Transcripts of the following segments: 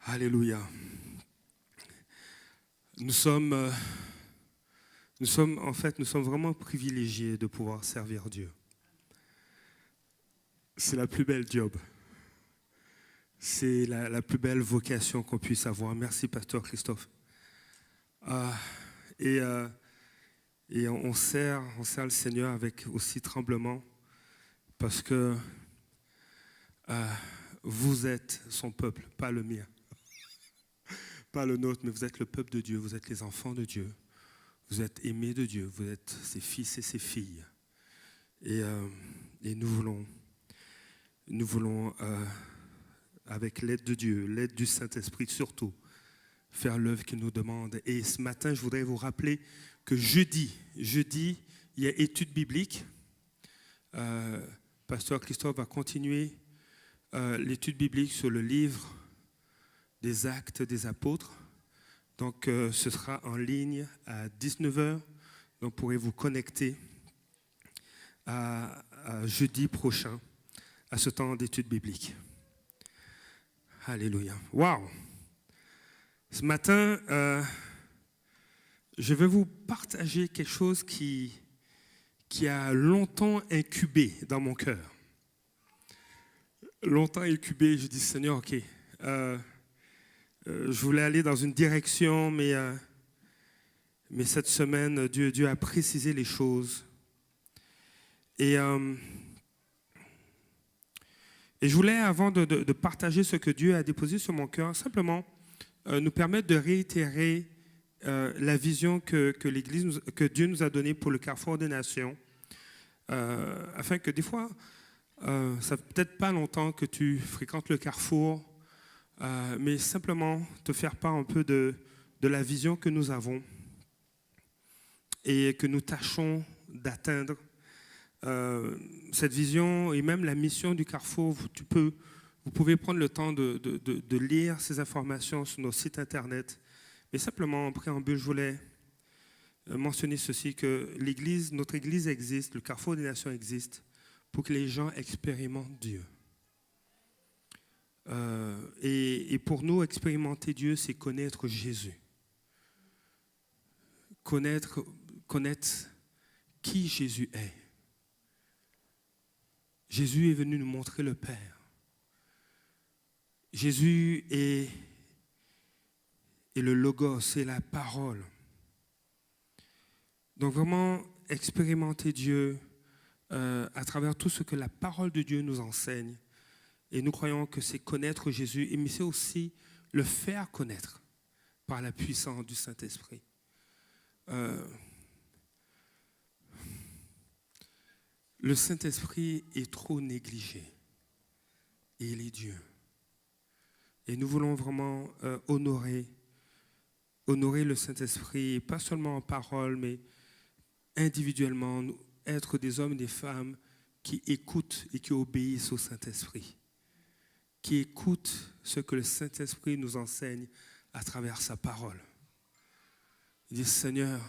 Alléluia. Nous sommes vraiment privilégiés de pouvoir servir Dieu. C'est la plus belle job. C'est la plus belle vocation qu'on puisse avoir. Merci, Pasteur Christophe. Et on sert le Seigneur avec aussi tremblement parce que vous êtes son peuple, pas le mien. Pas le nôtre, mais vous êtes le peuple de Dieu, vous êtes les enfants de Dieu, vous êtes aimés de Dieu, vous êtes ses fils et ses filles. Et nous voulons avec l'aide de Dieu, l'aide du Saint-Esprit surtout, faire l'œuvre qu'il nous demande. Et ce matin, je voudrais vous rappeler que jeudi, il y a études bibliques. Pasteur Christophe va continuer l'étude biblique sur le livre des Actes des Apôtres. Donc, ce sera en ligne à 19h. Donc, vous pourrez vous connecter à jeudi prochain à ce temps d'étude biblique. Alléluia. Waouh! Ce matin, je vais vous partager quelque chose qui a longtemps incubé dans mon cœur. Longtemps incubé, je dis, Seigneur, ok, je voulais aller dans une direction, mais cette semaine, Dieu a précisé les choses. Et je voulais, avant de partager ce que Dieu a déposé sur mon cœur, simplement nous permettre de réitérer la vision que Dieu nous a donnée pour le Carrefour des Nations, afin que des fois, ça fait peut-être pas longtemps que tu fréquentes le Carrefour, mais simplement te faire part un peu de la vision que nous avons et que nous tâchons d'atteindre. Cette vision et même la mission du Carrefour, vous pouvez prendre le temps de lire ces informations sur nos sites internet. Mais simplement, en préambule, je voulais mentionner ceci, que notre Église existe, le Carrefour des Nations existe, pour que les gens expérimentent Dieu. Et pour nous, expérimenter Dieu, c'est connaître Jésus. Connaître qui Jésus est. Jésus est venu nous montrer le Père. Jésus est le Logos, c'est la parole. Donc vraiment, expérimenter Dieu à travers tout ce que la parole de Dieu nous enseigne. Et nous croyons que c'est connaître Jésus, mais c'est aussi le faire connaître par la puissance du Saint-Esprit. Le Saint-Esprit est trop négligé. Et il est Dieu. Et nous voulons vraiment honorer le Saint-Esprit, pas seulement en parole, mais individuellement, être des hommes et des femmes qui écoutent et qui obéissent au Saint-Esprit, qui écoutent ce que le Saint-Esprit nous enseigne à travers sa parole. Il dit, Seigneur,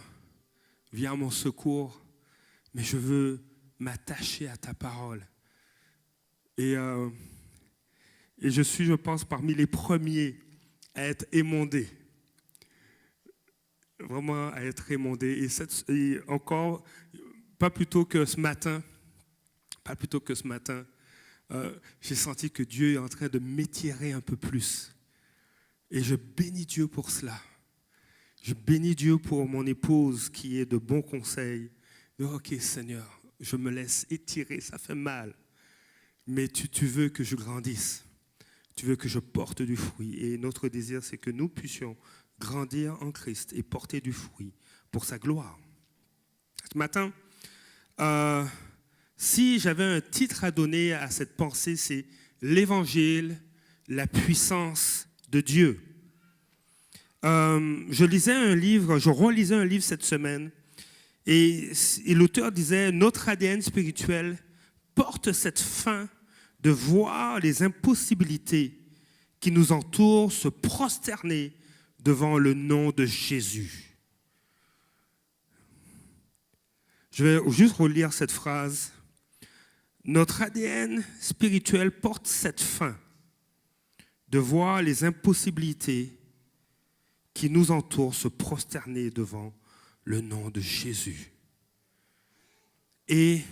viens à mon secours, mais je veux m'attacher à ta parole. Et je suis, je pense, parmi les premiers à être émondé. Vraiment à être émondé. Et encore, pas plus tôt que ce matin, j'ai senti que Dieu est en train de m'étirer un peu plus. Et je bénis Dieu pour cela. Je bénis Dieu pour mon épouse qui est de bons conseils. Ok, Seigneur, je me laisse étirer, ça fait mal. Mais tu veux que je grandisse. Tu veux que je porte du fruit. Et notre désir, c'est que nous puissions grandir en Christ et porter du fruit pour sa gloire. Ce matin, si j'avais un titre à donner à cette pensée, c'est l'Évangile, la puissance de Dieu. Je relisais un livre cette semaine, et l'auteur disait, notre ADN spirituel porte cette faim de voir les impossibilités qui nous entourent se prosterner devant le nom de Jésus. Je vais juste relire cette phrase. Notre ADN spirituel porte cette faim de voir les impossibilités qui nous entourent se prosterner devant le nom de Jésus. Et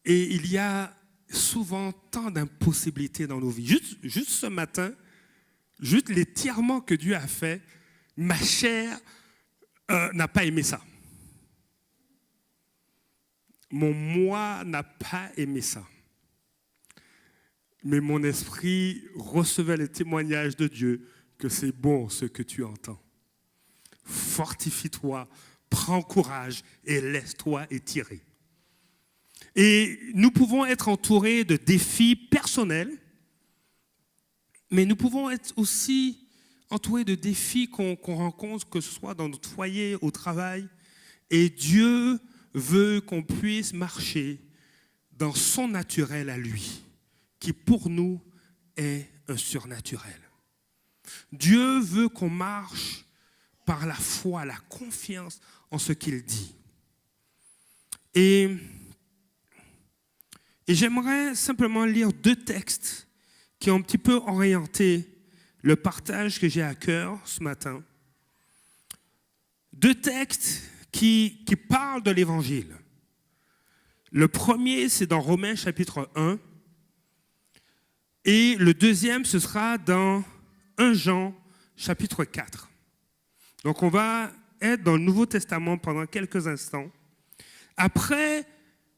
il y a souvent tant d'impossibilités dans nos vies. Juste ce matin, juste l'étirement que Dieu a fait, ma chair n'a pas aimé ça. Mon moi n'a pas aimé ça. Mais mon esprit recevait les témoignages de Dieu que c'est bon ce que tu entends. Fortifie-toi, prends courage et laisse-toi étirer. Et nous pouvons être entourés de défis personnels, mais nous pouvons être aussi entourés de défis qu'on rencontre, que ce soit dans notre foyer, au travail. Et Dieu veut qu'on puisse marcher dans son naturel à lui, qui pour nous est un surnaturel. Dieu veut qu'on marche par la foi, la confiance en ce qu'il dit. Et j'aimerais simplement lire 2 textes qui ont un petit peu orienté le partage que j'ai à cœur ce matin. 2 textes qui parlent de l'Évangile. Le premier, c'est dans Romains chapitre 1. Et le deuxième, ce sera dans 1 Jean chapitre 4. Donc on va être dans le Nouveau Testament pendant quelques instants. Après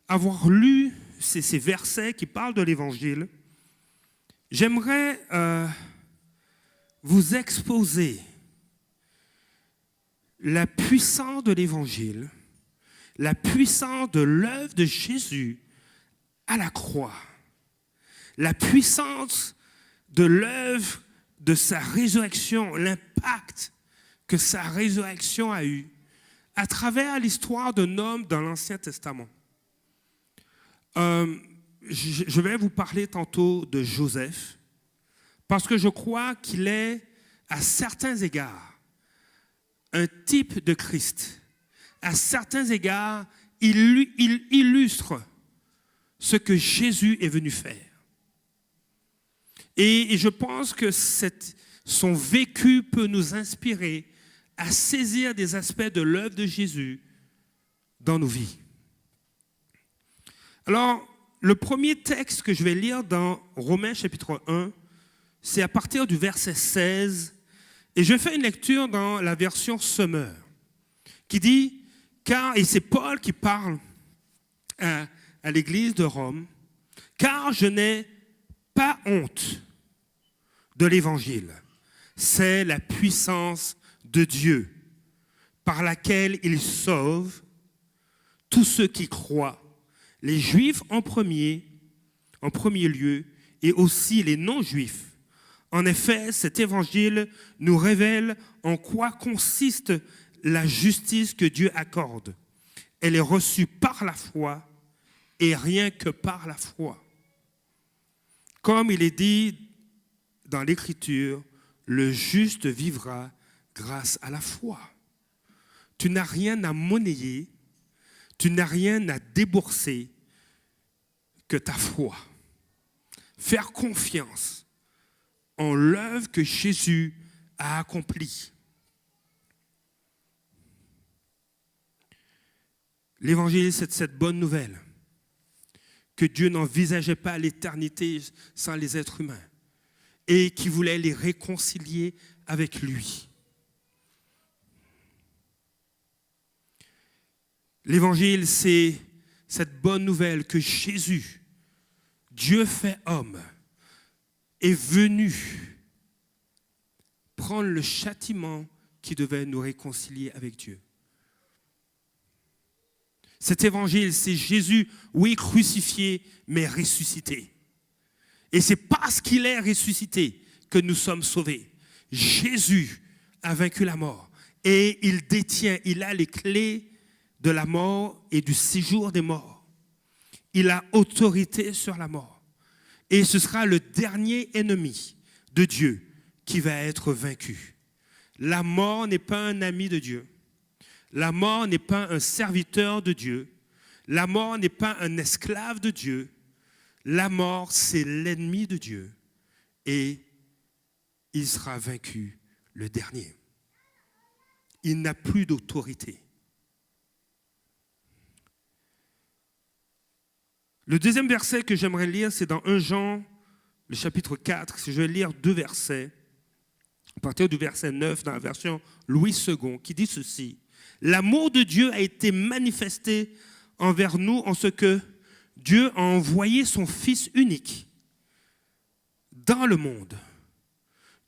avoir lu ces versets qui parlent de l'Évangile, j'aimerais vous exposer la puissance de l'Évangile, la puissance de l'œuvre de Jésus à la croix, la puissance de l'œuvre de sa résurrection, l'impact que sa résurrection a eu à travers l'histoire d'un homme dans l'Ancien Testament. Je vais vous parler tantôt de Joseph, parce que je crois qu'il est, à certains égards, un type de Christ. À certains égards, il illustre ce que Jésus est venu faire. Et je pense que son vécu peut nous inspirer à saisir des aspects de l'œuvre de Jésus dans nos vies. Alors, le premier texte que je vais lire dans Romains chapitre 1, c'est à partir du verset 16, et je fais une lecture dans la version Semeur, qui dit, et c'est Paul qui parle à l'église de Rome, car je n'ai pas honte de l'évangile. C'est la puissance de Dieu par laquelle il sauve tous ceux qui croient, les Juifs en premier lieu et aussi les non-Juifs. En effet, cet évangile nous révèle en quoi consiste la justice que Dieu accorde. Elle est reçue par la foi et rien que par la foi. Comme il est dit dans l'Écriture, le juste vivra grâce à la foi. Tu n'as rien à monnayer, tu n'as rien à débourser que ta foi. Faire confiance en l'œuvre que Jésus a accomplie. L'évangile, c'est cette bonne nouvelle que Dieu n'envisageait pas l'éternité sans les êtres humains et qui voulait les réconcilier avec lui. L'évangile, c'est cette bonne nouvelle que Jésus, Dieu fait homme, est venu prendre le châtiment qui devait nous réconcilier avec Dieu. Cet évangile, c'est Jésus, oui, crucifié, mais ressuscité. Et c'est parce qu'il est ressuscité que nous sommes sauvés. Jésus a vaincu la mort et il a les clés de la mort et du séjour des morts. Il a autorité sur la mort. Et ce sera le dernier ennemi de Dieu qui va être vaincu. La mort n'est pas un ami de Dieu. La mort n'est pas un serviteur de Dieu. La mort n'est pas un esclave de Dieu. La mort, c'est l'ennemi de Dieu. et il sera vaincu le dernier. Il n'a plus d'autorité. Le deuxième verset que j'aimerais lire, c'est dans 1 Jean, le chapitre 4. Je vais lire 2 versets, à partir du verset 9, dans la version Louis II, qui dit ceci. « L'amour de Dieu a été manifesté envers nous en ce que Dieu a envoyé son Fils unique dans le monde.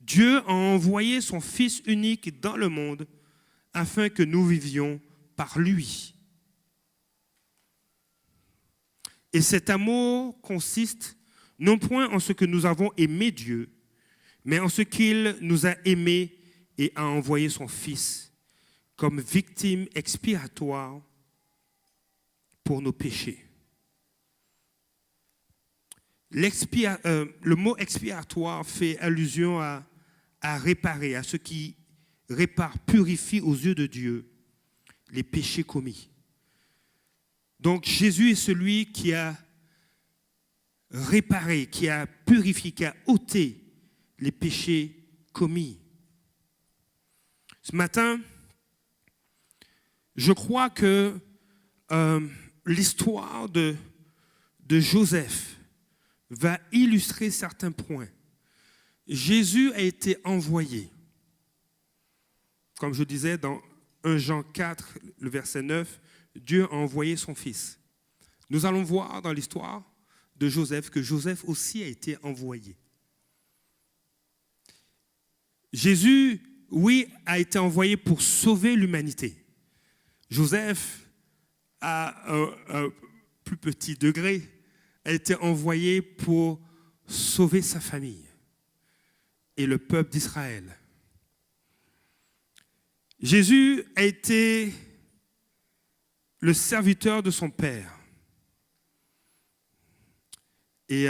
Dieu a envoyé son Fils unique dans le monde afin que nous vivions par lui. Et cet amour consiste non point en ce que nous avons aimé Dieu, mais en ce qu'il nous a aimés et a envoyé son Fils comme victime expiatoire pour nos péchés. » Le mot expiatoire fait allusion à réparer, à ce qui répare, purifie aux yeux de Dieu les péchés commis. Donc Jésus est celui qui a réparé, qui a purifié, qui a ôté les péchés commis. Ce matin, je crois que l'histoire de Joseph va illustrer certains points. Jésus a été envoyé. Comme je disais dans 1 Jean 4, le verset 9, Dieu a envoyé son Fils. Nous allons voir dans l'histoire de Joseph que Joseph aussi a été envoyé. Jésus, oui, a été envoyé pour sauver l'humanité. Joseph, à un plus petit degré, a été envoyé pour sauver sa famille et le peuple d'Israël. Jésus a été le serviteur de son Père. Et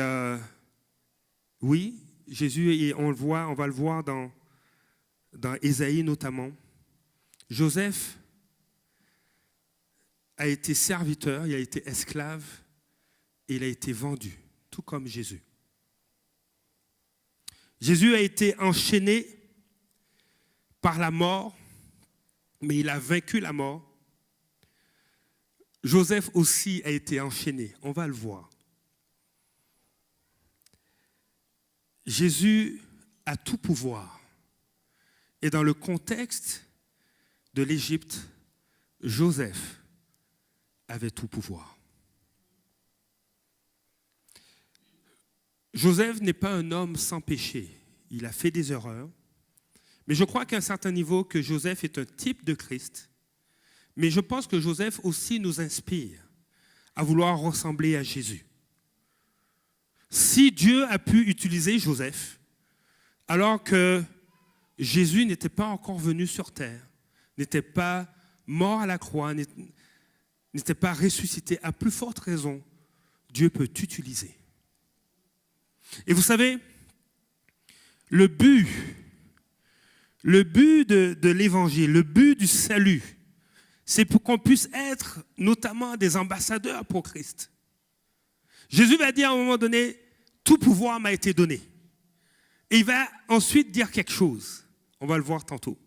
oui, Jésus, on va le voir dans Ésaïe notamment. Joseph a été serviteur, il a été esclave et il a été vendu, tout comme Jésus. Jésus a été enchaîné par la mort, mais il a vaincu la mort. Joseph aussi a été enchaîné, on va le voir. Jésus a tout pouvoir. Et dans le contexte de l'Égypte, Joseph avait tout pouvoir. Joseph n'est pas un homme sans péché. Il a fait des erreurs. Mais je crois qu'à un certain niveau, que Joseph est un type de Christ. Mais je pense que Joseph aussi nous inspire à vouloir ressembler à Jésus. Si Dieu a pu utiliser Joseph, alors que Jésus n'était pas encore venu sur terre, n'était pas mort à la croix, n'était pas ressuscité, à plus forte raison, Dieu peut t'utiliser. Et vous savez, le but de l'évangile, le but du salut, c'est pour qu'on puisse être notamment des ambassadeurs pour Christ. Jésus va dire à un moment donné, tout pouvoir m'a été donné. Et il va ensuite dire quelque chose. On va le voir tantôt.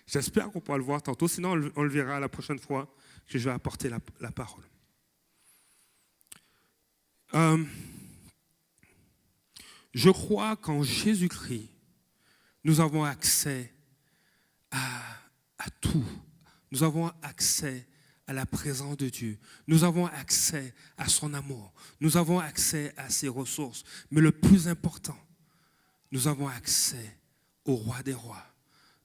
J'espère qu'on pourra le voir tantôt, sinon on le verra la prochaine fois que je vais apporter la parole. Je crois qu'en Jésus-Christ, nous avons accès à tout. Nous avons accès à la présence de Dieu. Nous avons accès à son amour. Nous avons accès à ses ressources. Mais le plus important, nous avons accès au roi des rois.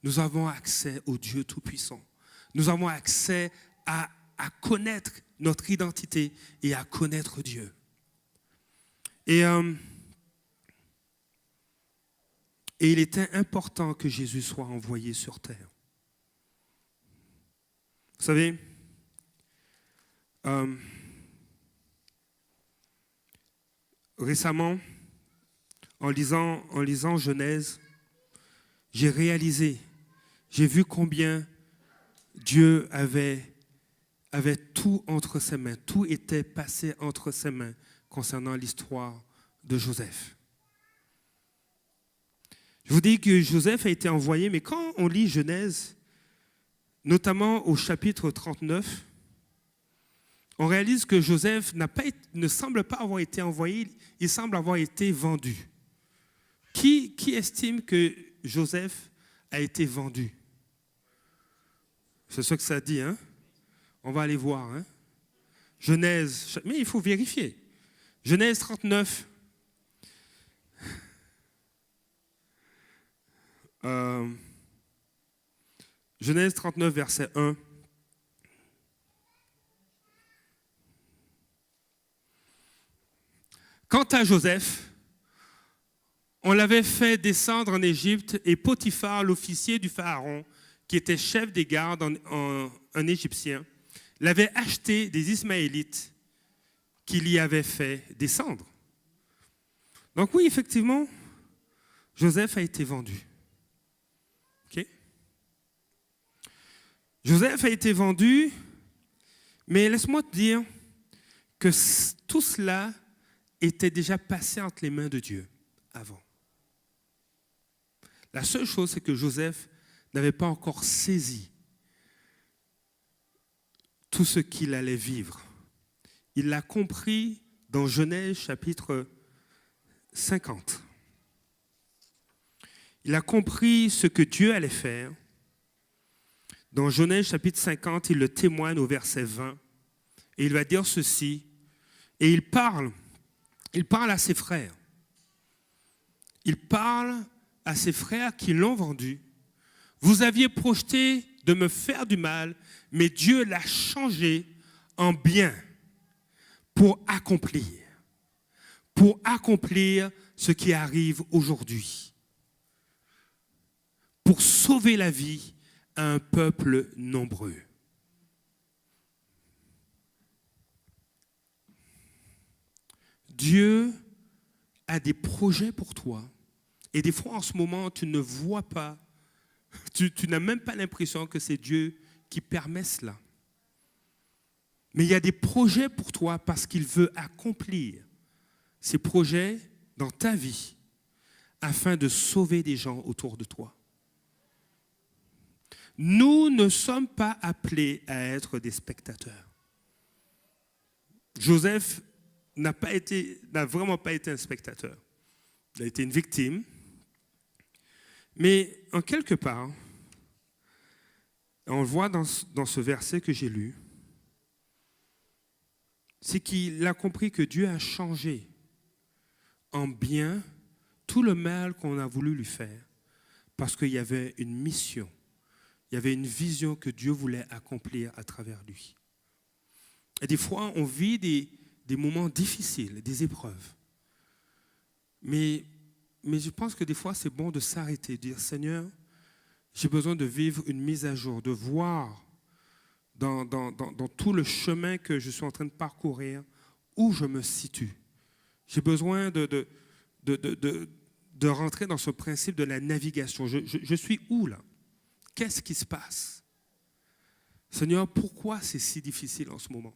Nous avons accès au Dieu Tout-Puissant. Nous avons accès à connaître notre identité et à connaître Dieu. Et il était important que Jésus soit envoyé sur terre. Vous savez, récemment, en lisant Genèse, j'ai réalisé, j'ai vu combien Dieu avait tout entre ses mains, tout était passé entre ses mains concernant l'histoire de Joseph. Je vous dis que Joseph a été envoyé, mais quand on lit Genèse, notamment au chapitre 39, on réalise que Joseph ne semble pas avoir été envoyé, il semble avoir été vendu. Qui estime que Joseph a été vendu? C'est ce que ça dit, hein? On va aller voir, hein? Genèse, mais il faut vérifier. Genèse 39. Genèse 39, verset 1. Quant à Joseph, on l'avait fait descendre en Égypte et Potiphar, l'officier du Pharaon, qui était chef des gardes, un Égyptien, l'avait acheté des Ismaélites qu'il y avait fait descendre. Donc oui, effectivement, Joseph a été vendu. Okay? Joseph a été vendu, mais laisse-moi te dire que tout cela était déjà passé entre les mains de Dieu avant. La seule chose, c'est que Joseph n'avait pas encore saisi tout ce qu'il allait vivre. Il l'a compris dans Genèse chapitre 50. Il a compris ce que Dieu allait faire. Dans Genèse chapitre 50, il le témoigne au verset 20. Et il va dire ceci. Et il parle à ses frères. Il parle à ses frères qui l'ont vendu. Vous aviez projeté de me faire du mal, mais Dieu l'a changé en bien pour accomplir ce qui arrive aujourd'hui, pour sauver la vie à un peuple nombreux. Dieu a des projets pour toi. Et des fois, en ce moment, tu ne vois pas, tu n'as même pas l'impression que c'est Dieu qui permet cela. Mais il y a des projets pour toi parce qu'il veut accomplir ces projets dans ta vie afin de sauver des gens autour de toi. Nous ne sommes pas appelés à être des spectateurs. Joseph n'a vraiment pas été un spectateur. Il a été une victime. Mais en quelque part, on le voit dans ce verset que j'ai lu, c'est qu'il a compris que Dieu a changé en bien tout le mal qu'on a voulu lui faire parce qu'il y avait une mission, il y avait une vision que Dieu voulait accomplir à travers lui. Et des fois, on vit des moments difficiles, des épreuves. Mais je pense que des fois, c'est bon de s'arrêter, de dire, Seigneur, j'ai besoin de vivre une mise à jour, de voir dans tout le chemin que je suis en train de parcourir où je me situe. J'ai besoin de rentrer dans ce principe de la navigation. Je suis où là? Qu'est-ce qui se passe? Seigneur, pourquoi c'est si difficile en ce moment?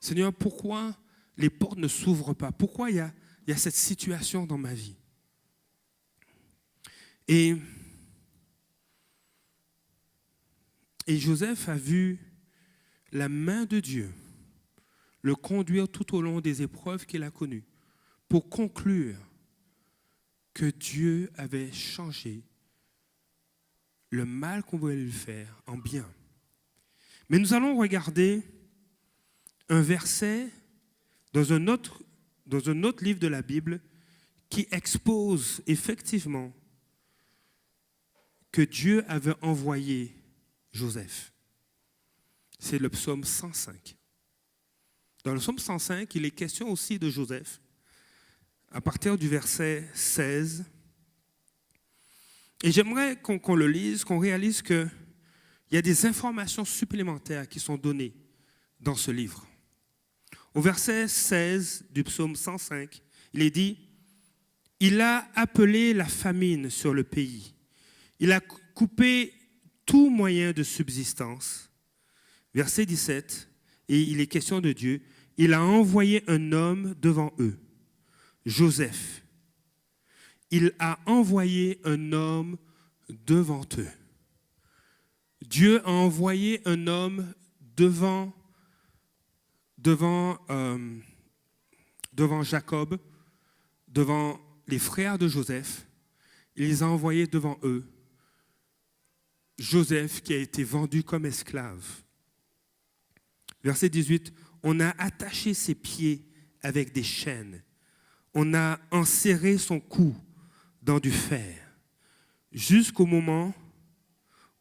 Seigneur, pourquoi les portes ne s'ouvrent pas? Pourquoi il y a cette situation dans ma vie? Et Joseph a vu la main de Dieu le conduire tout au long des épreuves qu'il a connues pour conclure que Dieu avait changé le mal qu'on voulait lui faire en bien. Mais nous allons regarder un verset dans un autre livre de la Bible qui expose effectivement que Dieu avait envoyé Joseph. C'est le psaume 105. Dans le psaume 105, il est question aussi de Joseph, à partir du verset 16. Et j'aimerais qu'on le lise, qu'on réalise qu'il y a des informations supplémentaires qui sont données dans ce livre. Au verset 16 du psaume 105, il est dit « Il a appelé la famine sur le pays. Il a coupé tout moyen de subsistance. » Verset 17, et il est question de Dieu. « il a envoyé un homme devant eux, Joseph. Il a envoyé un homme devant eux. Dieu a envoyé un homme devant Jacob, devant les frères de Joseph. Il les a envoyés devant eux. Joseph qui a été vendu comme esclave. Verset 18, on a attaché ses pieds avec des chaînes. On a enserré son cou dans du fer, jusqu'au moment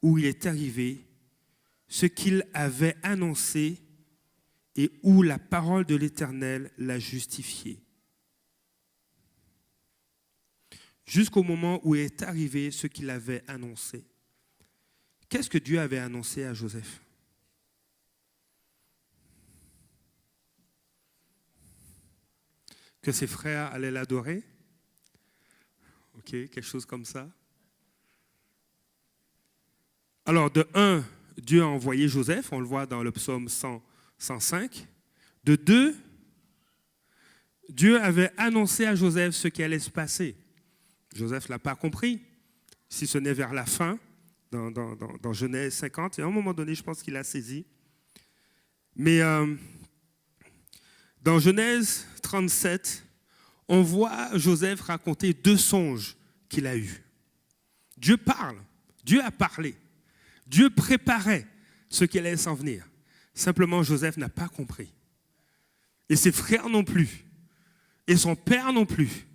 où il est arrivé ce qu'il avait annoncé et où la parole de l'Éternel l'a justifié. Jusqu'au moment où est arrivé ce qu'il avait annoncé. Qu'est-ce que Dieu avait annoncé à Joseph? Que ses frères allaient l'adorer? Ok, quelque chose comme ça. Alors, de un, Dieu a envoyé Joseph, on le voit dans le psaume 105. De deux, Dieu avait annoncé à Joseph ce qui allait se passer. Joseph ne l'a pas compris, si ce n'est vers la fin, dans Genèse 50. Et à un moment donné, je pense qu'il a saisi. Mais dans Genèse 37, on voit Joseph raconter 2 songes qu'il a eus. Dieu parle, Dieu a parlé. Dieu préparait ce qui allait s'en venir. Simplement, Joseph n'a pas compris. Et ses frères non plus. Et son père non plus.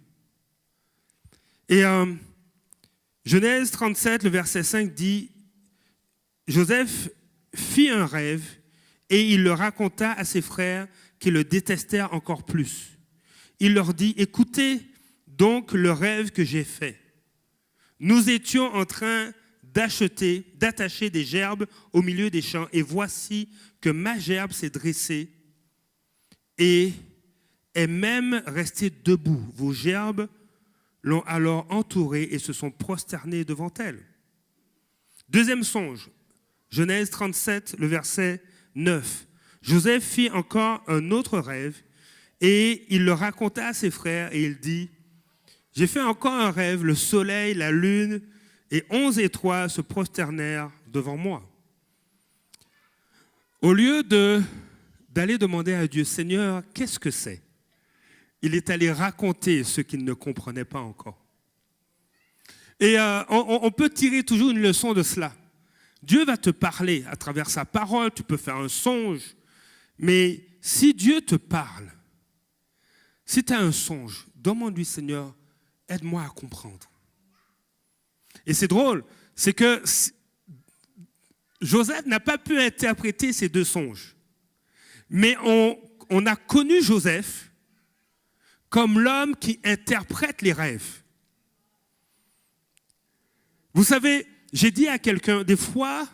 Et Genèse 37, le verset 5 dit, Joseph fit un rêve et il le raconta à ses frères qui le détestèrent encore plus. Il leur dit, écoutez donc le rêve que j'ai fait. Nous étions en train d'attacher des gerbes au milieu des champs, et voici que ma gerbe s'est dressée et est même restée debout. Vos gerbes l'ont alors entourée et se sont prosternés devant elle. Deuxième songe, Genèse 37, le verset 9. Joseph fit encore un autre rêve et il le raconta à ses frères et il dit, j'ai fait encore un rêve, le soleil, la lune et 11 étoiles se prosternèrent devant moi. Au lieu d'aller demander à Dieu, Seigneur, qu'est-ce que c'est? Il est allé raconter ce qu'il ne comprenait pas encore. Et on peut tirer toujours une leçon de cela. Dieu va te parler à travers sa parole, tu peux faire un songe, mais si Dieu te parle, si tu as un songe, demande-lui, Seigneur, aide-moi à comprendre. Et c'est drôle, c'est que Joseph n'a pas pu interpréter ces 2 songes. Mais on a connu Joseph comme l'homme qui interprète les rêves. Vous savez, j'ai dit à quelqu'un, des fois,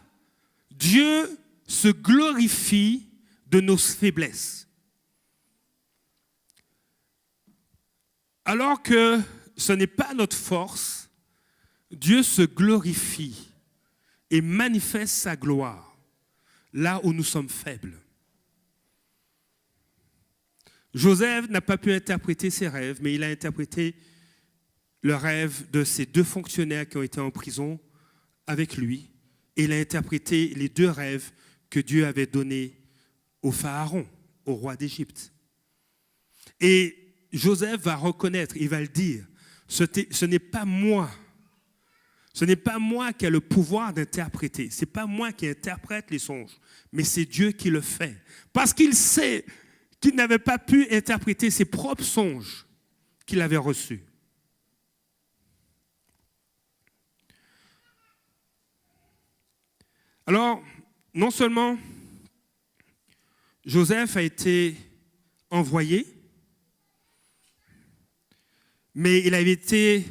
Dieu se glorifie de nos faiblesses. Alors que ce n'est pas notre force, Dieu se glorifie et manifeste sa gloire là où nous sommes faibles. Joseph n'a pas pu interpréter ses rêves, mais il a interprété le rêve de ces 2 fonctionnaires qui ont été en prison avec lui. Et il a interprété les 2 rêves que Dieu avait donnés au Pharaon, au roi d'Égypte. Et Joseph va reconnaître, il va le dire, ce n'est pas moi. Ce n'est pas moi qui ai le pouvoir d'interpréter. Ce n'est pas moi qui interprète les songes, mais c'est Dieu qui le fait. Parce qu'il sait qu'il n'avait pas pu interpréter ses propres songes qu'il avait reçus. Alors, non seulement Joseph a été envoyé, mais il avait été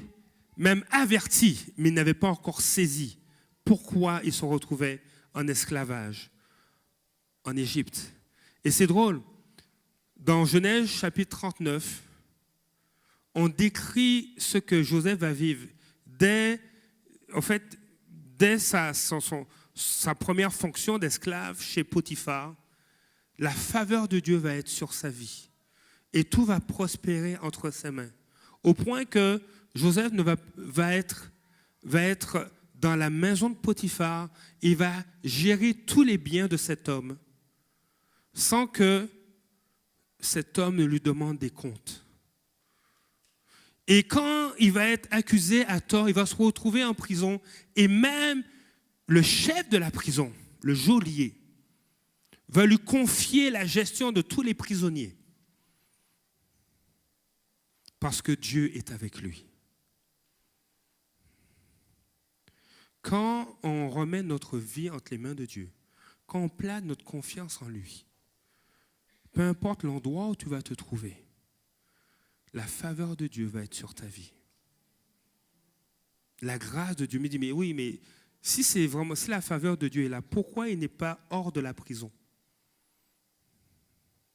même averti, mais il n'avait pas encore saisi pourquoi il se retrouvait en esclavage en Égypte. Et c'est drôle, dans Genèse chapitre 39, on décrit ce que Joseph va vivre dès sa première fonction d'esclave chez Potiphar. la faveur de Dieu va être sur sa vie. Et tout va prospérer entre ses mains. Au point que Joseph va être dans la maison de Potiphar. Il va gérer tous les biens de cet homme sans que cet homme ne lui demande des comptes. Et quand il va être accusé à tort, il va se retrouver en prison. Et même le chef de la prison, le geôlier, va lui confier la gestion de tous les prisonniers. Parce que Dieu est avec lui. Quand on remet notre vie entre les mains de Dieu, quand on place notre confiance en lui, peu importe l'endroit où tu vas te trouver, la faveur de Dieu va être sur ta vie. La grâce de Dieu me dit, mais oui, mais si la faveur de Dieu est là, pourquoi il n'est pas hors de la prison?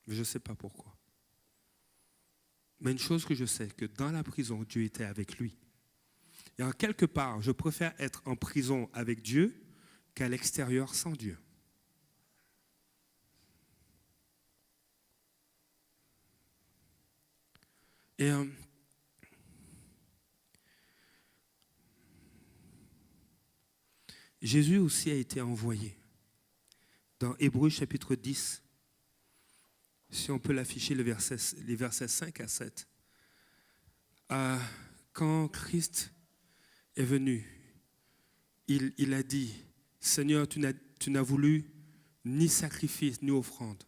Je ne sais pas pourquoi. Mais une chose que je sais, que dans la prison, Dieu était avec lui. Et en quelque part, je préfère être en prison avec Dieu qu'à l'extérieur sans Dieu. Et Jésus aussi a été envoyé. Dans Hébreux chapitre 10, si on peut l'afficher, les versets 5 à 7. Quand Christ est venu, il a dit, Seigneur, tu n'as voulu ni sacrifice ni offrande.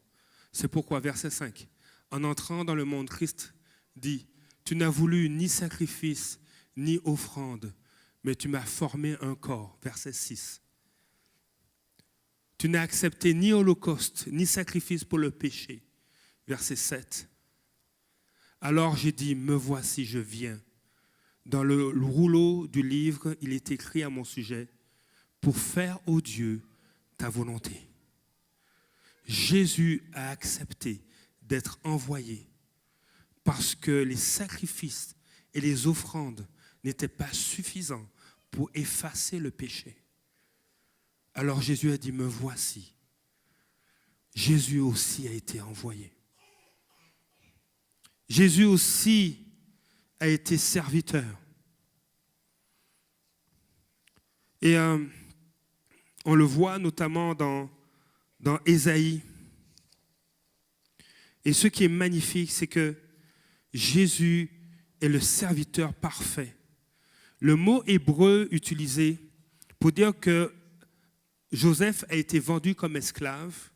C'est pourquoi, verset 5, en entrant dans le monde, Christ dit, tu n'as voulu ni sacrifice ni offrande, mais tu m'as formé un corps. Verset 6. Tu n'as accepté ni holocauste ni sacrifice pour le péché. Verset 7. Alors j'ai dit, me voici, je viens. Dans le rouleau du livre, il est écrit à mon sujet, pour faire, ô Dieu, ta volonté. Jésus a accepté d'être envoyé parce que les sacrifices et les offrandes n'étaient pas suffisants pour effacer le péché. Alors Jésus a dit, me voici. Jésus aussi a été envoyé. Jésus aussi a été serviteur. Et on le voit notamment dans Ésaïe. Et ce qui est magnifique, c'est que Jésus est le serviteur parfait. Le mot hébreu utilisé pour dire que Joseph a été vendu comme esclave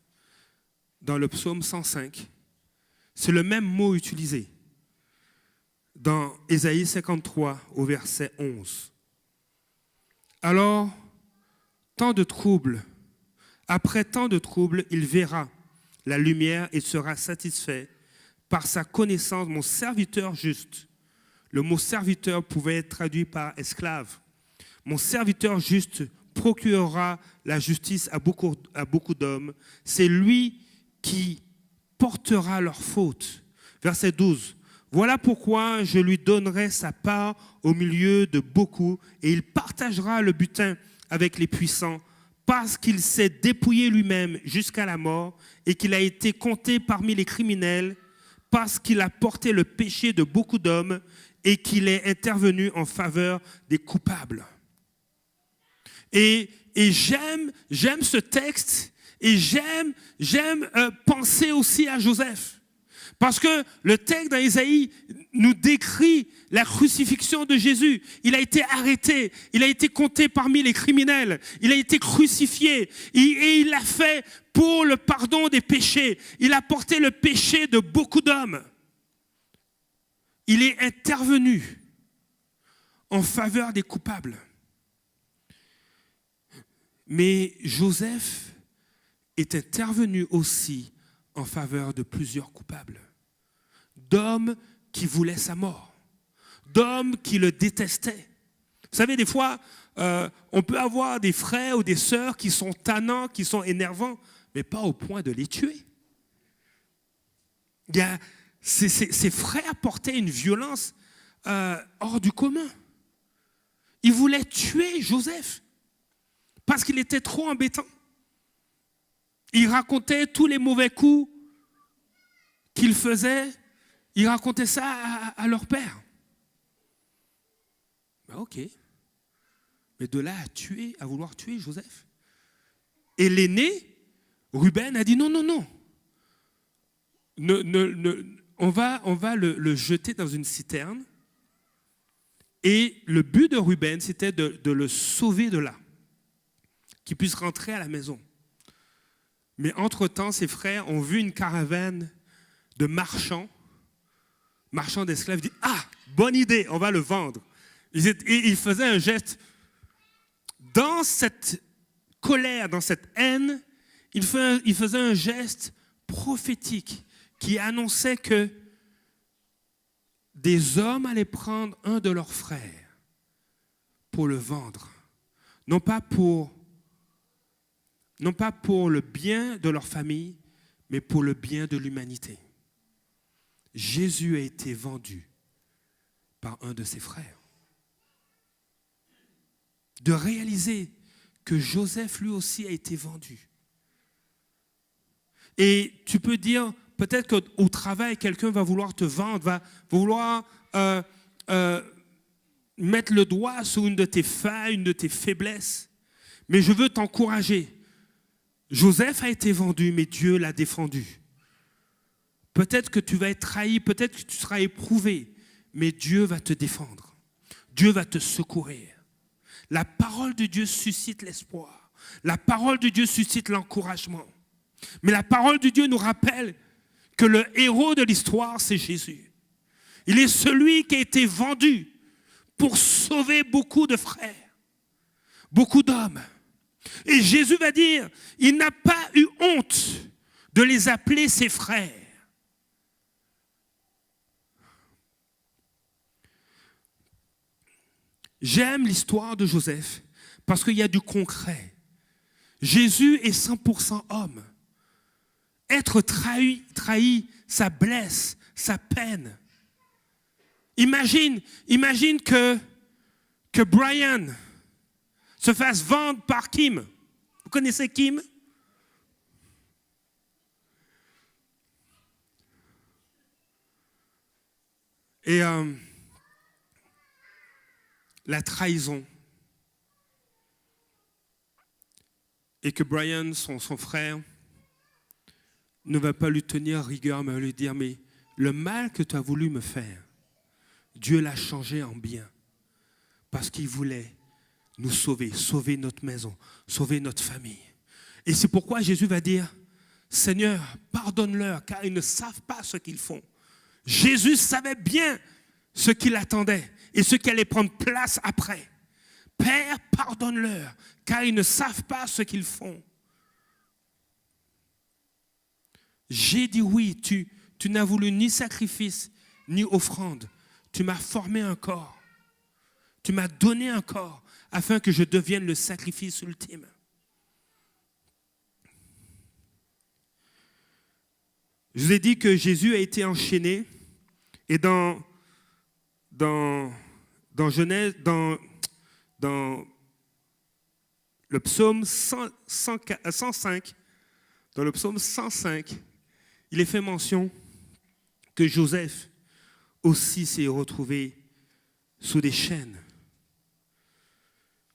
dans le psaume 105, c'est le même mot utilisé dans Ésaïe 53 au verset 11. Alors, après tant de troubles, il verra la lumière et sera satisfait par sa connaissance, mon serviteur juste. Le mot serviteur pouvait être traduit par esclave. Mon serviteur juste procurera la justice à beaucoup d'hommes. C'est lui qui portera leurs fautes. Verset 12. Voilà pourquoi je lui donnerai sa part au milieu de beaucoup et il partagera le butin avec les puissants parce qu'il s'est dépouillé lui-même jusqu'à la mort et qu'il a été compté parmi les criminels, parce qu'il a porté le péché de beaucoup d'hommes et qu'il est intervenu en faveur des coupables. Et j'aime ce texte et j'aime penser aussi à Joseph. Parce que le texte dans Ésaïe nous décrit la crucifixion de Jésus. Il a été arrêté, il a été compté parmi les criminels, il a été crucifié et il l'a fait pour le pardon des péchés. Il a porté le péché de beaucoup d'hommes. Il est intervenu en faveur des coupables. Mais Joseph est intervenu aussi en faveur de plusieurs coupables, d'hommes qui voulaient sa mort, d'hommes qui le détestaient. Vous savez, des fois, on peut avoir des frères ou des sœurs qui sont tannants, qui sont énervants, mais pas au point de les tuer. Ces frères portaient une violence hors du commun. Ils voulaient tuer Joseph parce qu'il était trop embêtant. Ils racontaient tous les mauvais coups qu'ils faisaient. Ils racontaient ça à leur père. Ben ok. Mais de là à vouloir tuer Joseph. Et l'aîné, Ruben, a dit non. On va le jeter dans une citerne. Et le but de Ruben, c'était de le sauver de là, qu'il puisse rentrer à la maison. Mais entre-temps, ses frères ont vu une caravane de marchands d'esclaves. Ils disent, ah, bonne idée, on va le vendre. Ils faisaient un geste. Dans cette colère, dans cette haine, ils faisaient un geste prophétique qui annonçait que des hommes allaient prendre un de leurs frères pour le vendre. Non pas pour le bien de leur famille, mais pour le bien de l'humanité. Jésus a été vendu par un de ses frères. De réaliser que Joseph lui aussi a été vendu. Et tu peux dire, peut-être qu'au travail, quelqu'un va vouloir te vendre, va vouloir mettre le doigt sur une de tes failles, une de tes faiblesses. Mais je veux t'encourager. Joseph a été vendu, mais Dieu l'a défendu. Peut-être que tu vas être trahi, peut-être que tu seras éprouvé, mais Dieu va te défendre. Dieu va te secourir. La parole de Dieu suscite l'espoir. La parole de Dieu suscite l'encouragement. Mais la parole de Dieu nous rappelle que le héros de l'histoire, c'est Jésus. Il est celui qui a été vendu pour sauver beaucoup de frères, beaucoup d'hommes. Et Jésus va dire, il n'a pas eu honte de les appeler ses frères. J'aime l'histoire de Joseph parce qu'il y a du concret. Jésus est 100% homme. Être trahi, ça blesse, ça peine. Imagine que Brian se fasse vendre par Kim. Vous connaissez Kim? Et la trahison. Et que Brian, son frère, ne va pas lui tenir rigueur, mais va lui dire, mais le mal que tu as voulu me faire, Dieu l'a changé en bien. Parce qu'il voulait nous sauver notre maison, sauver notre famille. Et c'est pourquoi Jésus va dire, Seigneur, pardonne-leur, car ils ne savent pas ce qu'ils font. Jésus savait bien ce qui l'attendait et ce qui allait prendre place après. Père, pardonne-leur, car ils ne savent pas ce qu'ils font. J'ai dit oui, tu n'as voulu ni sacrifice, ni offrande. Tu m'as formé un corps. Tu m'as donné un corps afin que je devienne le sacrifice ultime. Je vous ai dit que Jésus a été enchaîné et dans Genèse, dans le psaume 105, dans le psaume 105, il est fait mention que Joseph aussi s'est retrouvé sous des chaînes.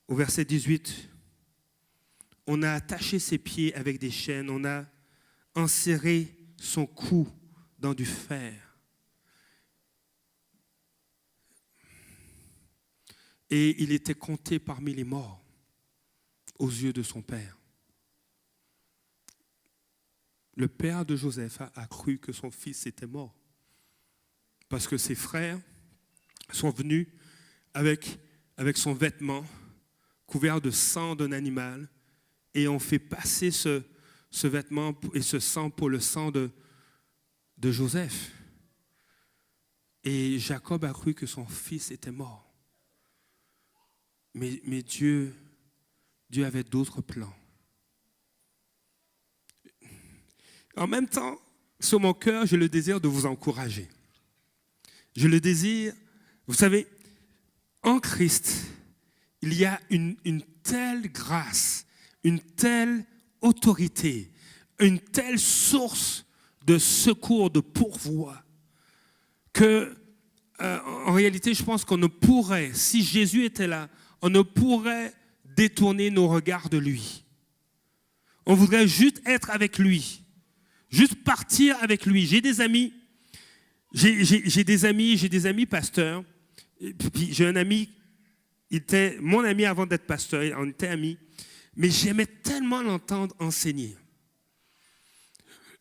Au verset 18, on a attaché ses pieds avec des chaînes, on a enserré son cou dans du fer. Et il était compté parmi les morts aux yeux de son père. Le père de Joseph a cru que son fils était mort. Parce que ses frères sont venus avec son vêtement couvert de sang d'un animal et ont fait passer ce vêtement et ce sang pour le sang de Joseph. Et Jacob a cru que son fils était mort. Mais Dieu avait d'autres plans. En même temps, sur mon cœur, j'ai le désir de vous encourager. Je le désire, vous savez, en Christ, il y a une telle grâce, une telle autorité, une telle source de secours, de pourvoi, que en réalité, je pense qu'on ne pourrait, si Jésus était là, on ne pourrait détourner nos regards de lui. On voudrait juste être avec lui, juste partir avec lui. J'ai des amis pasteurs. Et puis j'ai un ami, il était mon ami avant d'être pasteur, on était amis, mais j'aimais tellement l'entendre enseigner.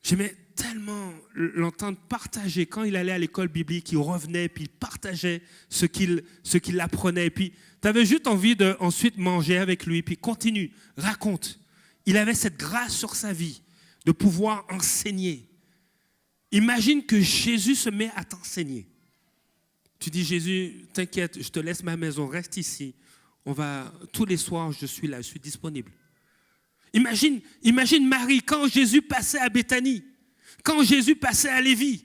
J'aimais tellement l'entendre partager. Quand il allait à l'école biblique, il revenait, puis il partageait ce qu'il apprenait. Puis tu avais juste envie d'ensuite manger avec lui, puis continue, raconte. Il avait cette grâce sur sa vie de pouvoir enseigner. Imagine que Jésus se met à t'enseigner. Tu dis, Jésus, t'inquiète, je te laisse ma maison, reste ici. Tous les soirs, je suis là, je suis disponible. Imagine Marie, quand Jésus passait à Béthanie, quand Jésus passait à Lévi,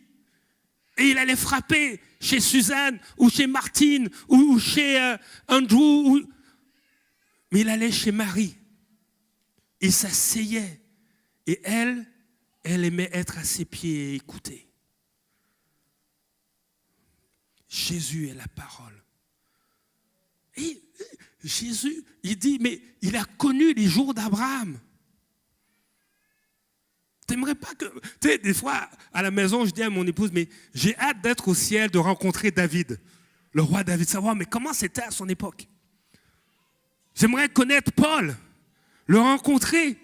et il allait frapper chez Suzanne, ou chez Martine, ou chez Andrew, mais il allait chez Marie. Il s'asseyait, et elle aimait être à ses pieds et écouter. Jésus est la parole. Et Jésus, il dit, mais il a connu les jours d'Abraham. T'aimerais pas que... Tu sais, des fois, à la maison, je dis à mon épouse, mais j'ai hâte d'être au ciel, de rencontrer David, le roi David, savoir, mais comment c'était à son époque. J'aimerais connaître Paul, le rencontrer,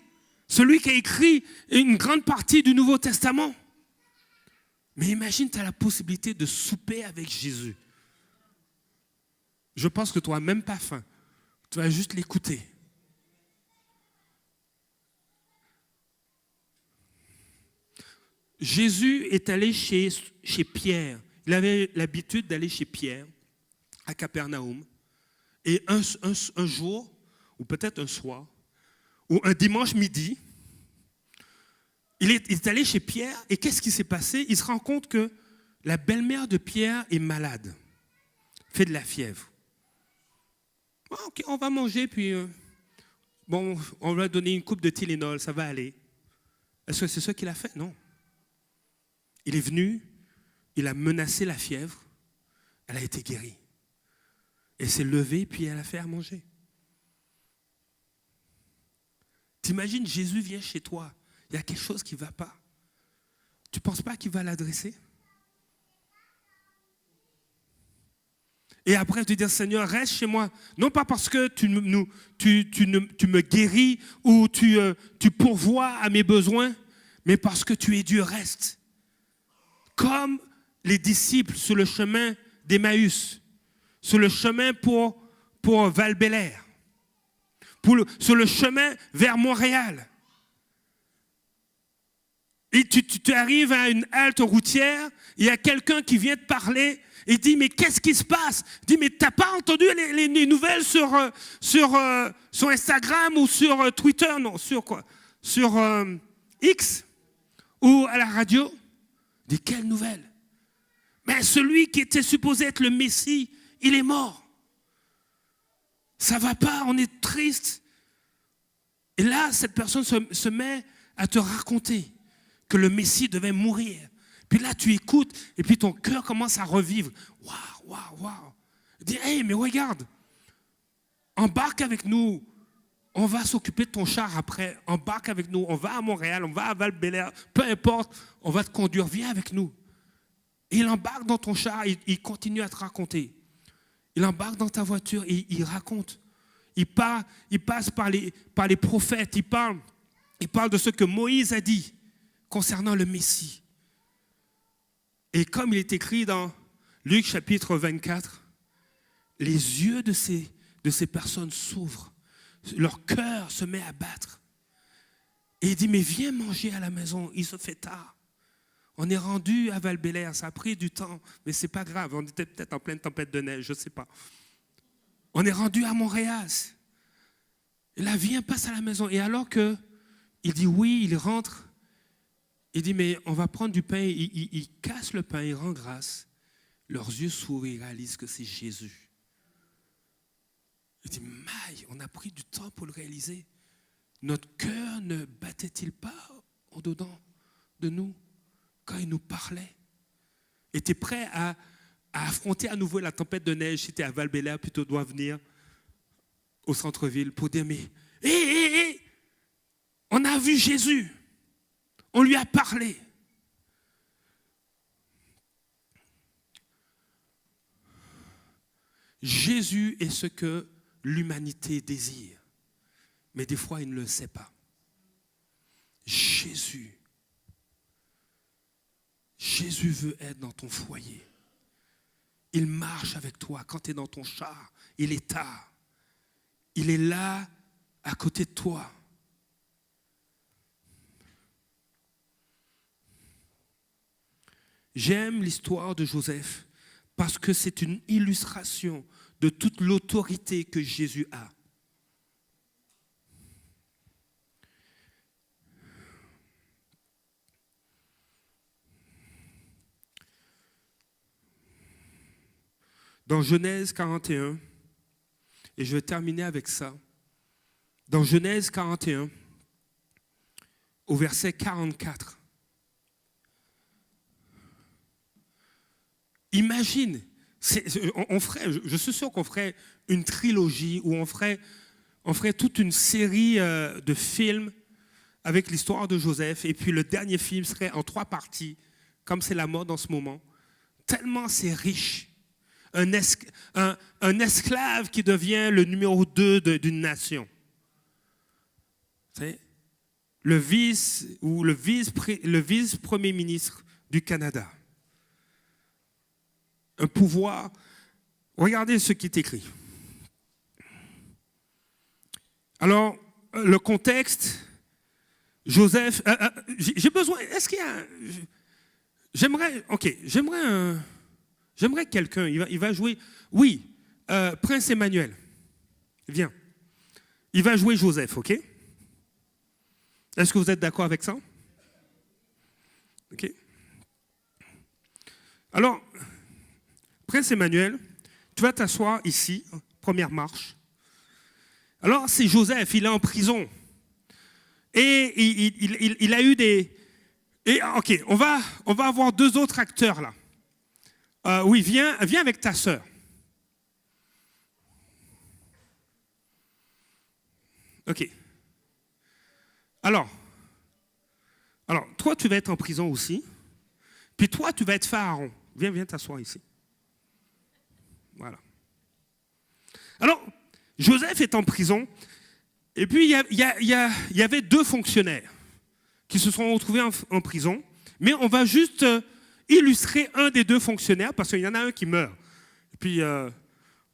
celui qui a écrit une grande partie du Nouveau Testament. Mais imagine, tu as la possibilité de souper avec Jésus. Je pense que tu n'as même pas faim. Tu vas juste l'écouter. Jésus est allé chez Pierre. Il avait l'habitude d'aller chez Pierre, à Capernaum. Et un jour, ou peut-être un soir, ou un dimanche midi, il est allé chez Pierre. Et qu'est-ce qui s'est passé? Il se rend compte que la belle-mère de Pierre est malade, fait de la fièvre. Ok, on va manger, puis on va donner une coupe de Tylenol, ça va aller. Est-ce que c'est ça qu'il a fait? Non. Il est venu, il a menacé la fièvre, elle a été guérie. Elle s'est levée, puis elle a fait à manger. T'imagines, Jésus vient chez toi, il y a quelque chose qui ne va pas. Tu ne penses pas qu'il va l'adresser? Et après, te dire, Seigneur, reste chez moi. Non pas parce que tu me guéris ou tu pourvois à mes besoins, mais parce que tu es Dieu, reste. Comme les disciples sur le chemin d'Emmaüs, sur le chemin pour Val-Bélair, sur le chemin vers Montréal. Et tu arrives à une halte routière, il y a quelqu'un qui vient te parler et dit, mais qu'est-ce qui se passe? Dit, mais t'as pas entendu les nouvelles sur Instagram ou sur Twitter? Non, sur quoi? Sur X ou à la radio? Dit, quelle nouvelle? Mais celui qui était supposé être le Messie, il est mort. Ça va pas, on est triste. Et là, cette personne se met à te raconter que le Messie devait mourir. Puis là, tu écoutes, et puis ton cœur commence à revivre. Waouh. Dis, hey, mais regarde, embarque avec nous. On va s'occuper de ton char après. Embarque avec nous. On va à Montréal, on va à Val-Bélair. Peu importe, on va te conduire. Viens avec nous. Et il embarque dans ton char, il continue à te raconter. Il embarque dans ta voiture et il raconte. Il passe par les prophètes. Il parle de ce que Moïse a dit concernant le Messie. Et comme il est écrit dans Luc chapitre 24, les yeux de ces personnes s'ouvrent. Leur cœur se met à battre. Et il dit, mais viens manger à la maison. Il se fait tard. On est rendu à Val-Bélair. Ça a pris du temps, mais ce n'est pas grave. On était peut-être en pleine tempête de neige, je ne sais pas. On est rendu à Montréal. Et là, viens, passe à la maison. Et alors qu'il dit oui, il rentre. Il dit, mais on va prendre du pain. Il casse le pain, il rend grâce. Leurs yeux s'ouvrent et ils réalisent que c'est Jésus. Il dit, maïe, on a pris du temps pour le réaliser. Notre cœur ne battait-il pas en dedans de nous quand il nous parlait. Et tu es prêt à affronter à nouveau la tempête de neige si tu es à Val-Bélair, puis tu dois venir au centre-ville pour dire, mais, hé, on a vu Jésus, on lui a parlé. Jésus est ce que l'humanité désire, mais des fois il ne le sait pas. Jésus veut être dans ton foyer. Il marche avec toi quand tu es dans ton char, il est tard. Il est là, à côté de toi. J'aime l'histoire de Joseph parce que c'est une illustration de toute l'autorité que Jésus a. Dans Genèse 41, et je vais terminer avec ça, dans Genèse 41, au verset 44, imagine, je suis sûr qu'on ferait une trilogie où on ferait toute une série de films avec l'histoire de Joseph, et puis le dernier film serait en 3 parties, comme c'est la mode en ce moment, tellement c'est riche. Un esclave qui devient le numéro 2 d'une nation. C'est le vice-premier ministre du Canada. Un pouvoir. Regardez ce qui est écrit. Alors, le contexte, Joseph, j'ai besoin, est-ce qu'il y a, j'aimerais quelqu'un, il va jouer, oui, Prince Emmanuel, viens, il va jouer Joseph, ok? Est-ce que vous êtes d'accord avec ça? Ok. Alors, Prince Emmanuel, tu vas t'asseoir ici, première marche. Alors, c'est Joseph, il est en prison. Et il a eu des... Et, ok, on va avoir 2 autres acteurs là. Oui, viens avec ta sœur. Ok. Alors, toi, tu vas être en prison aussi. Puis toi, tu vas être Pharaon. Viens t'asseoir ici. Voilà. Alors, Joseph est en prison. Et puis, il y avait 2 fonctionnaires qui se sont retrouvés en prison. Mais on va juste illustrer un des 2 fonctionnaires parce qu'il y en a un qui meurt. Et puis,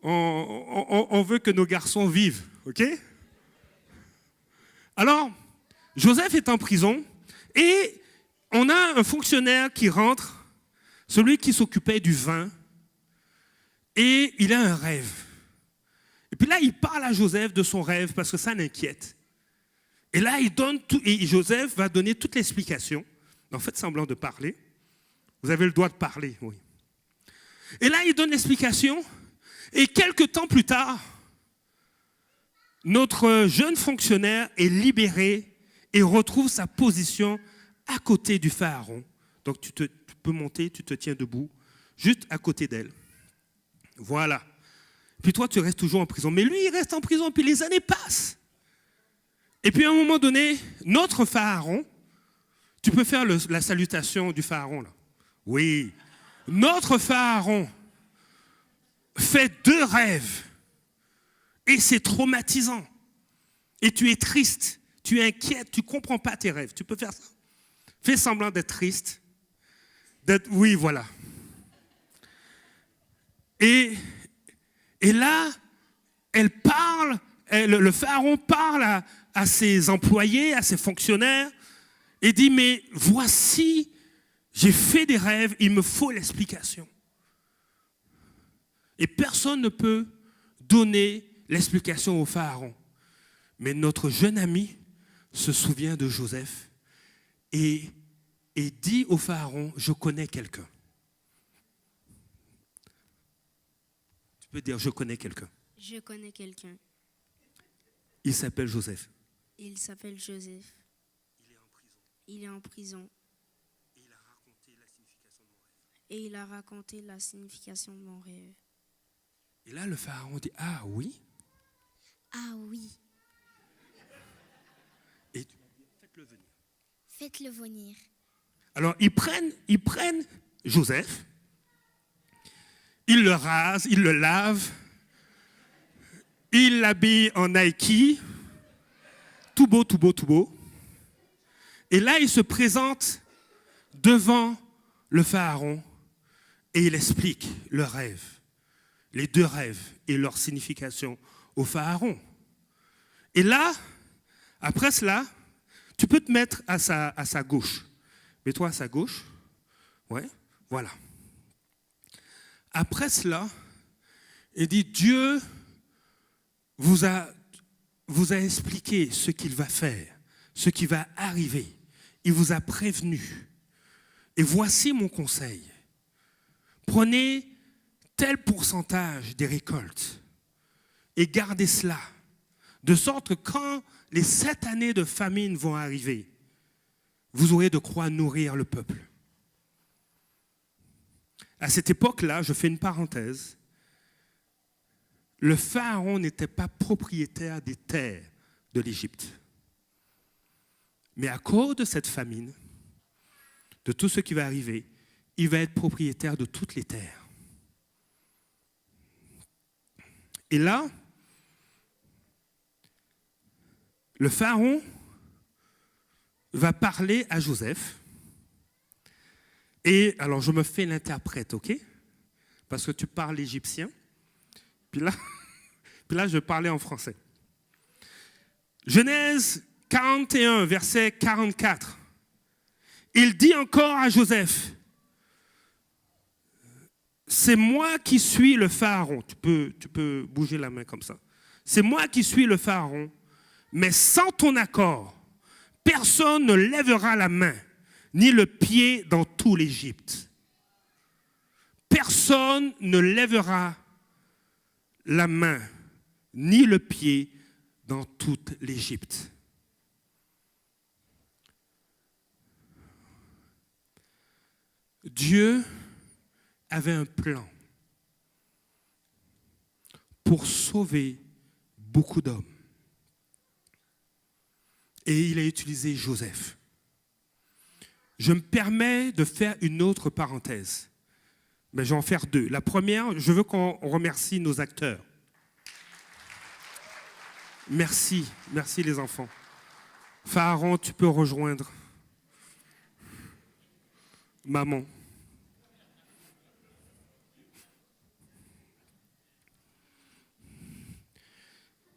on veut que nos garçons vivent. OK? Alors, Joseph est en prison et on a un fonctionnaire qui rentre, celui qui s'occupait du vin, et il a un rêve. Et puis là, il parle à Joseph de son rêve parce que ça l'inquiète. Et là, et Joseph va donner toute l'explication. En fait, semblant de parler. Vous avez le droit de parler, oui. Et là, il donne l'explication. Et quelques temps plus tard, notre jeune fonctionnaire est libéré et retrouve sa position à côté du pharaon. Donc, tu peux monter, tu te tiens debout, juste à côté d'elle. Voilà. Puis toi, tu restes toujours en prison. Mais lui, il reste en prison, puis les années passent. Et puis à un moment donné, notre pharaon, tu peux faire la salutation du pharaon là. Oui. Notre pharaon fait 2 rêves. Et c'est traumatisant. Et tu es triste, tu es inquiète, tu ne comprends pas tes rêves. Tu peux faire ça. Fais semblant d'être triste. Oui, voilà. Et là, elle parle, le pharaon parle à ses employés, à ses fonctionnaires, et dit, mais voici, j'ai fait des rêves, il me faut l'explication. Et personne ne peut donner l'explication au pharaon. Mais notre jeune ami se souvient de Joseph et dit au pharaon, je connais quelqu'un. Tu peux dire, je connais quelqu'un. Je connais quelqu'un. Il s'appelle Joseph. Il s'appelle Joseph. Il est en prison. Il est en prison. Et il a raconté la signification de mon rêve. Et là, le pharaon dit, ah oui? Ah oui, Et tu m'as dit, faites-le venir. faites-le venir. Alors, ils prennent Joseph, ils le rasent, ils le lavent, ils l'habillent en Nike, tout beau, tout beau, tout beau. Et là, il se présente devant le pharaon et il explique le rêve, les deux rêves et leur signification au pharaon. Et là, après cela, tu peux te mettre à sa gauche. Mets-toi à sa gauche. Ouais, voilà. Après cela, il dit, Dieu vous a expliqué ce qu'il va faire, ce qui va arriver. Il vous a prévenu. Et voici mon conseil. Prenez tel pourcentage des récoltes et gardez cela, de sorte que quand les 7 années de famine vont arriver, vous aurez de quoi nourrir le peuple. À cette époque-là, je fais une parenthèse, le pharaon n'était pas propriétaire des terres de l'Égypte. Mais à cause de cette famine, de tout ce qui va arriver, il va être propriétaire de toutes les terres. Et là, le pharaon va parler à Joseph. Et alors, je me fais l'interprète, ok? Parce que tu parles égyptien. Puis là, je parlais en français. Genèse 41, verset 44. Il dit encore à Joseph, c'est moi qui suis le pharaon. Tu peux bouger la main comme ça. C'est moi qui suis le pharaon, mais sans ton accord, personne ne lèvera la main, ni le pied dans tout l'Égypte. Personne ne lèvera la main, ni le pied dans toute l'Égypte. Dieu avait un plan pour sauver beaucoup d'hommes. Et il a utilisé Joseph. Je me permets de faire une autre parenthèse. Mais je vais en faire deux. La première, je veux qu'on remercie nos acteurs. Merci les enfants. Pharaon, tu peux rejoindre maman.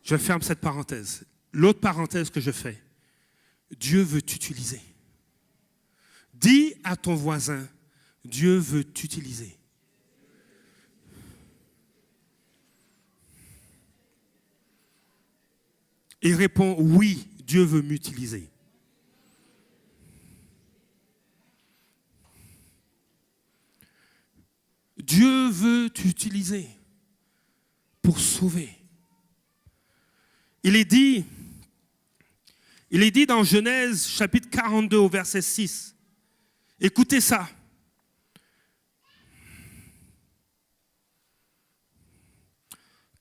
Je ferme cette parenthèse. L'autre parenthèse que je fais, Dieu veut t'utiliser. Dis à ton voisin, Dieu veut t'utiliser. Et répond, oui, Dieu veut m'utiliser. Dieu veut t'utiliser pour sauver. Il est dit dans Genèse chapitre 42 au verset 6. Écoutez ça.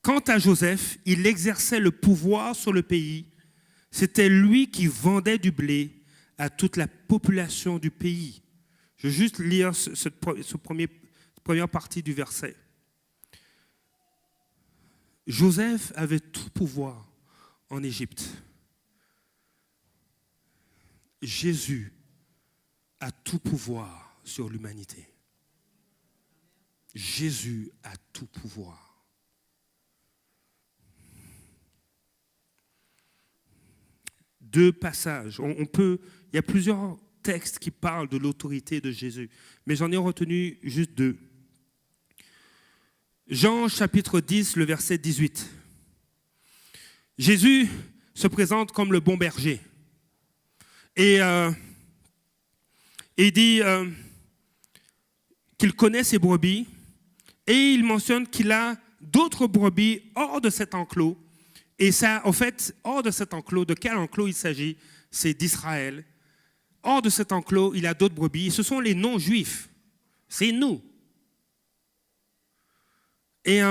Quant à Joseph, il exerçait le pouvoir sur le pays. C'était lui qui vendait du blé à toute la population du pays. Je vais juste lire cette première partie du verset. Joseph avait tout pouvoir en Égypte. Jésus a tout pouvoir sur l'humanité. Jésus a tout pouvoir. Deux passages. Il y a plusieurs textes qui parlent de l'autorité de Jésus, mais j'en ai retenu juste deux. Jean chapitre 10, le verset 18. Jésus se présente comme le bon berger. Et il dit qu'il connaît ses brebis et il mentionne qu'il a d'autres brebis hors de cet enclos. Et ça, en fait, hors de cet enclos, de quel enclos il s'agit? C'est d'Israël, hors de cet enclos, il y a d'autres brebis. Ce sont les non-juifs. C'est nous. Et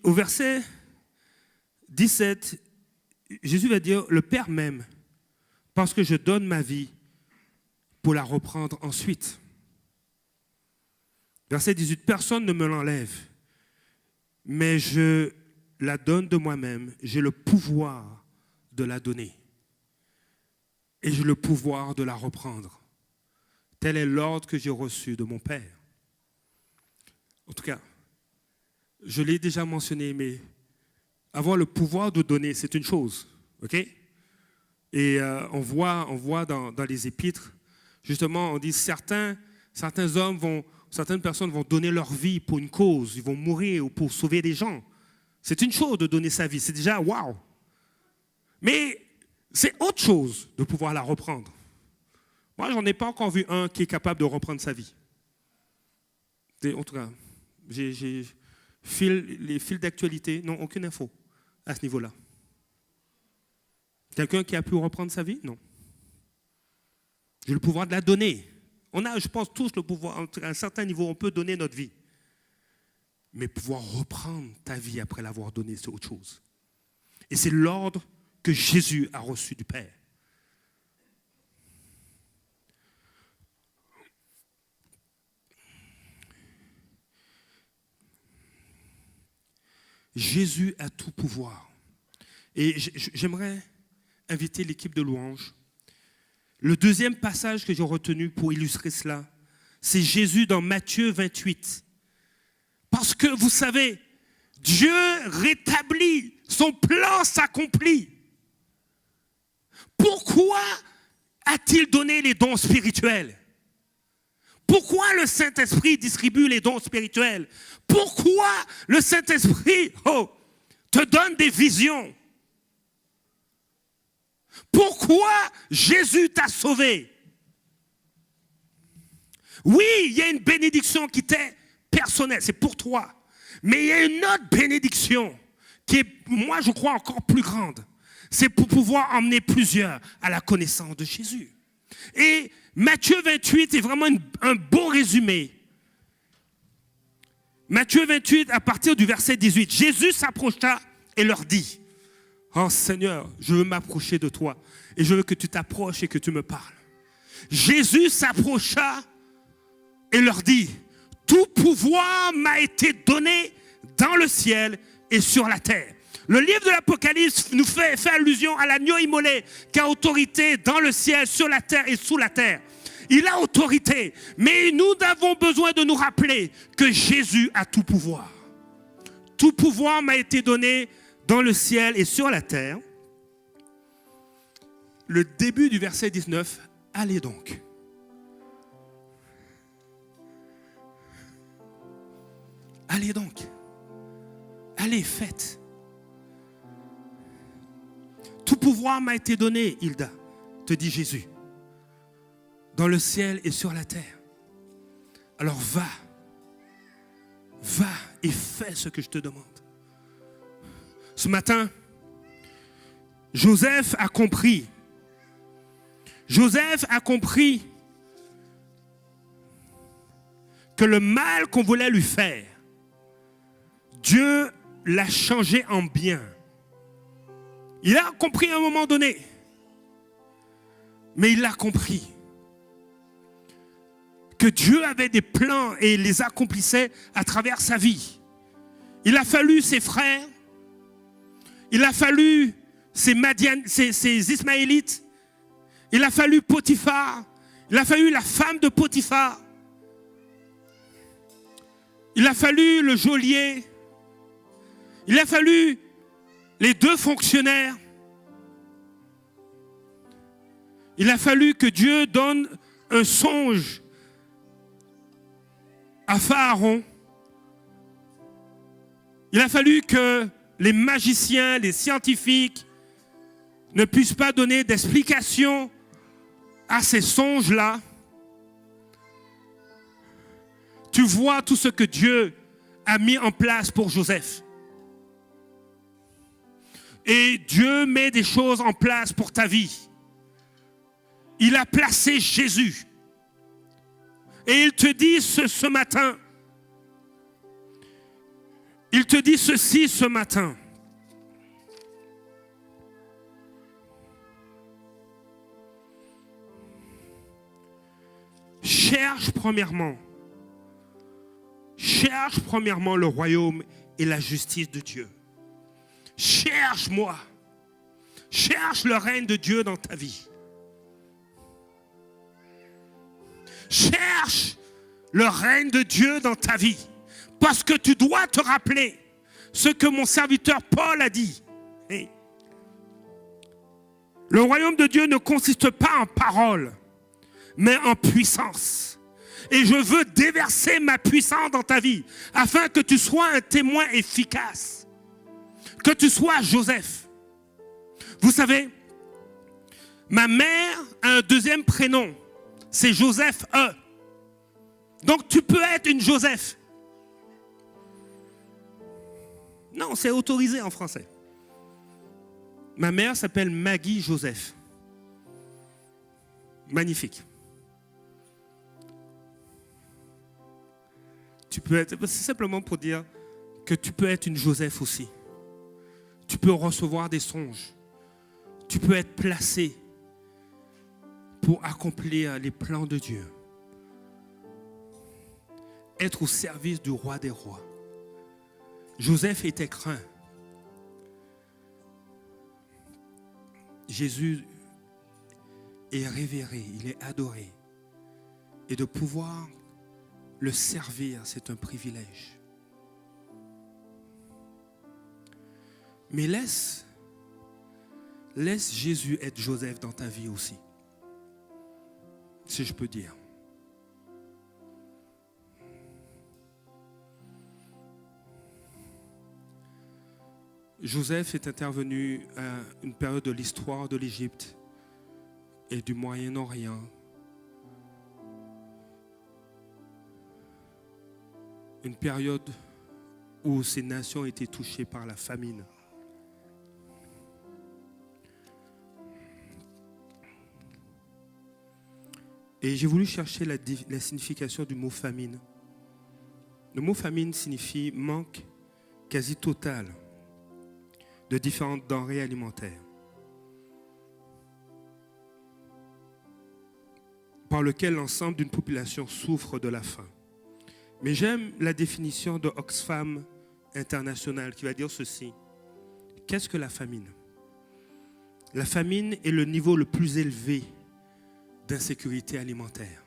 au verset 17, Jésus va dire, le Père m'aime parce que je donne ma vie pour la reprendre ensuite. Verset 18, personne ne me l'enlève, mais je la donne de moi-même. J'ai le pouvoir de la donner et j'ai le pouvoir de la reprendre. Tel est l'ordre que j'ai reçu de mon Père. En tout cas, je l'ai déjà mentionné, mais avoir le pouvoir de donner, c'est une chose. Ok? Et on voit dans les épîtres, justement, on dit certaines personnes vont donner leur vie pour une cause, ils vont mourir ou pour sauver des gens. C'est une chose de donner sa vie, c'est déjà waouh. Mais c'est autre chose de pouvoir la reprendre. Moi, j'en ai pas encore vu un qui est capable de reprendre sa vie. En tout cas, les fils d'actualité n'ont aucune info à ce niveau-là. Quelqu'un qui a pu reprendre sa vie? Non. J'ai le pouvoir de la donner. On a, je pense, tous le pouvoir, à un certain niveau, on peut donner notre vie. Mais pouvoir reprendre ta vie après l'avoir donnée, c'est autre chose. Et c'est l'ordre que Jésus a reçu du Père. Jésus a tout pouvoir. Et j'aimerais inviter l'équipe de louange. Le deuxième passage que j'ai retenu pour illustrer cela, c'est Jésus dans Matthieu 28. Parce que vous savez, Dieu rétablit, son plan s'accomplit. Pourquoi a-t-il donné les dons spirituels? Pourquoi le Saint-Esprit distribue les dons spirituels? Pourquoi le Saint-Esprit te donne des visions? Pourquoi Jésus t'a sauvé? Oui, il y a une bénédiction qui t'est personnelle, c'est pour toi. Mais il y a une autre bénédiction qui est, moi je crois, encore plus grande. C'est pour pouvoir emmener plusieurs à la connaissance de Jésus. Et Matthieu 28 est vraiment un beau résumé. Matthieu 28, à partir du verset 18, Jésus s'approcha et leur dit, « Oh Seigneur, je veux m'approcher de toi et je veux que tu t'approches et que tu me parles. » Jésus s'approcha et leur dit, « Tout pouvoir m'a été donné dans le ciel et sur la terre. » Le livre de l'Apocalypse nous fait allusion à l'agneau immolé qui a autorité dans le ciel, sur la terre et sous la terre. Il a autorité, mais nous avons besoin de nous rappeler que Jésus a tout pouvoir. Tout pouvoir m'a été donné dans le ciel et sur la terre. Le début du verset 19, allez donc. Allez donc. Allez, faites. Tout pouvoir m'a été donné, Hilda, te dit Jésus, dans le ciel et sur la terre. Alors va et fais ce que je te demande. Ce matin, Joseph a compris que le mal qu'on voulait lui faire, Dieu l'a changé en bien. Il a compris à un moment donné, mais il a compris que Dieu avait des plans et les accomplissait à travers sa vie. Il a fallu ses frères, il a fallu ses Ismaélites, il a fallu Potiphar, il a fallu la femme de Potiphar, il a fallu le geôlier, il a fallu les deux fonctionnaires. Il a fallu que Dieu donne un songe à Pharaon. Il a fallu que les magiciens, les scientifiques ne puissent pas donner d'explication à ces songes-là. Tu vois tout ce que Dieu a mis en place pour Joseph. Et Dieu met des choses en place pour ta vie. Il a placé Jésus. Et il te dit ce matin, il te dit ceci ce matin. Cherche premièrement le royaume et la justice de Dieu. Cherche-moi. Cherche le règne de Dieu dans ta vie. Cherche le règne de Dieu dans ta vie. Parce que tu dois te rappeler ce que mon serviteur Paul a dit. Le royaume de Dieu ne consiste pas en paroles, mais en puissance. Et je veux déverser ma puissance dans ta vie, afin que tu sois un témoin efficace. Que tu sois Joseph. Vous savez, ma mère a un deuxième prénom. C'est Joseph E. Donc tu peux être une Joseph. Non, c'est autorisé en français. Ma mère s'appelle Maggie Joseph. Magnifique. Tu peux être, c'est simplement pour dire que tu peux être une Joseph aussi. Tu peux recevoir des songes. Tu peux être placé pour accomplir les plans de Dieu. Être au service du roi des rois. Joseph était craint. Jésus est révéré, il est adoré. Et de pouvoir le servir, c'est un privilège. Mais laisse Jésus être Joseph dans ta vie aussi. Si je peux dire. Joseph est intervenu à une période de l'histoire de l'Égypte et du Moyen-Orient. Une période où ces nations étaient touchées par la famine. Et j'ai voulu chercher la signification du mot famine. Le mot famine signifie manque quasi total de différentes denrées alimentaires, par lequel l'ensemble d'une population souffre de la faim. Mais j'aime la définition de Oxfam International qui va dire ceci. Qu'est-ce que la famine? La famine est le niveau le plus élevé d'insécurité alimentaire.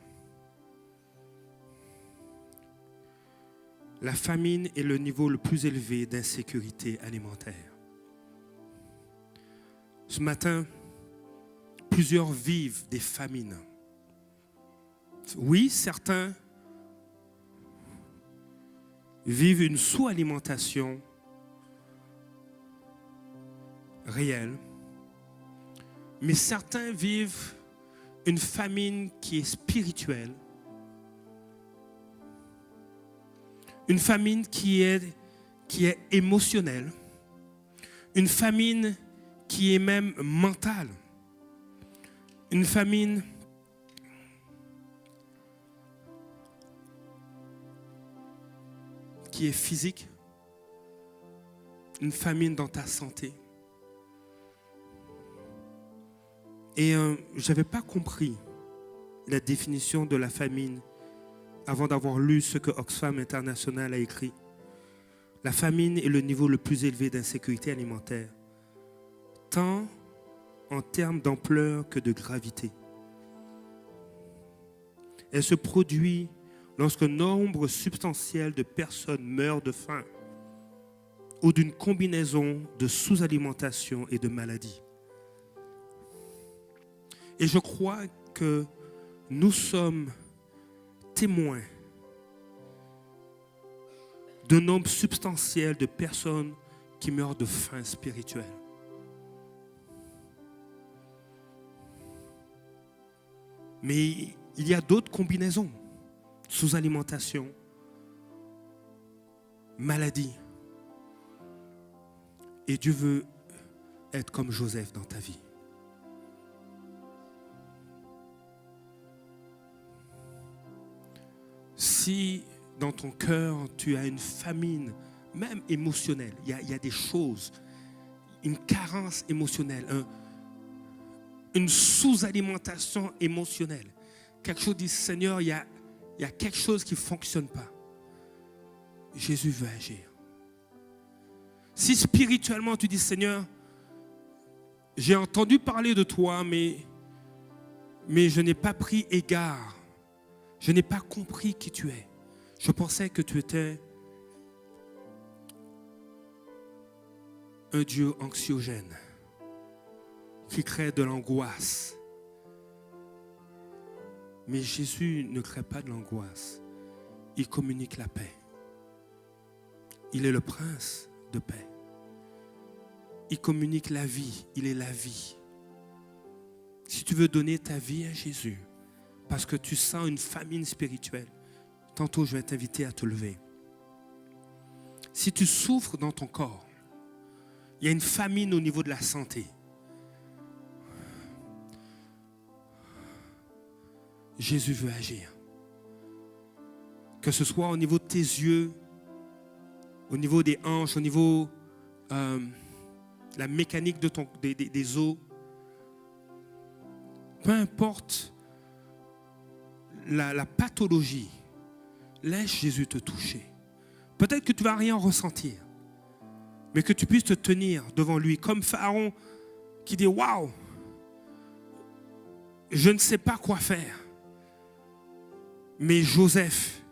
La famine est le niveau le plus élevé d'insécurité alimentaire. Ce matin, plusieurs vivent des famines. Oui, certains vivent une sous-alimentation réelle, mais certains vivent une famine qui est spirituelle, une famine qui est émotionnelle, une famine qui est même mentale, une famine qui est physique, une famine dans ta santé. Et je n'avais pas compris la définition de la famine avant d'avoir lu ce que Oxfam International a écrit. La famine est le niveau le plus élevé d'insécurité alimentaire, tant en termes d'ampleur que de gravité. Elle se produit lorsque nombre substantiel de personnes meurent de faim ou d'une combinaison de sous-alimentation et de maladies. Et je crois que nous sommes témoins d'un nombre substantiel de personnes qui meurent de faim spirituelle. Mais il y a d'autres combinaisons. Sous-alimentation, maladie. Et Dieu veut être comme Joseph dans ta vie. Si dans ton cœur, tu as une famine, même émotionnelle, il y a des choses, une carence émotionnelle, une sous-alimentation émotionnelle, quelque chose dit, Seigneur, il y a quelque chose qui ne fonctionne pas. Jésus veut agir. Si spirituellement tu dis, Seigneur, j'ai entendu parler de toi, mais je n'ai pas pris égard. Je n'ai pas compris qui tu es. Je pensais que tu étais un Dieu anxiogène qui crée de l'angoisse. Mais Jésus ne crée pas de l'angoisse. Il communique la paix. Il est le prince de paix. Il communique la vie. Il est la vie. Si tu veux donner ta vie à Jésus, parce que tu sens une famine spirituelle, tantôt je vais t'inviter à te lever. Si tu souffres dans ton corps, il y a une famine au niveau de la santé. Jésus veut agir. Que ce soit au niveau de tes yeux, au niveau des hanches, au niveau de la mécanique de des os. Peu importe la pathologie, laisse Jésus te toucher. Peut-être que tu ne vas rien ressentir, mais que tu puisses te tenir devant lui comme Pharaon qui dit « Waouh, je ne sais pas quoi faire. » Mais Joseph,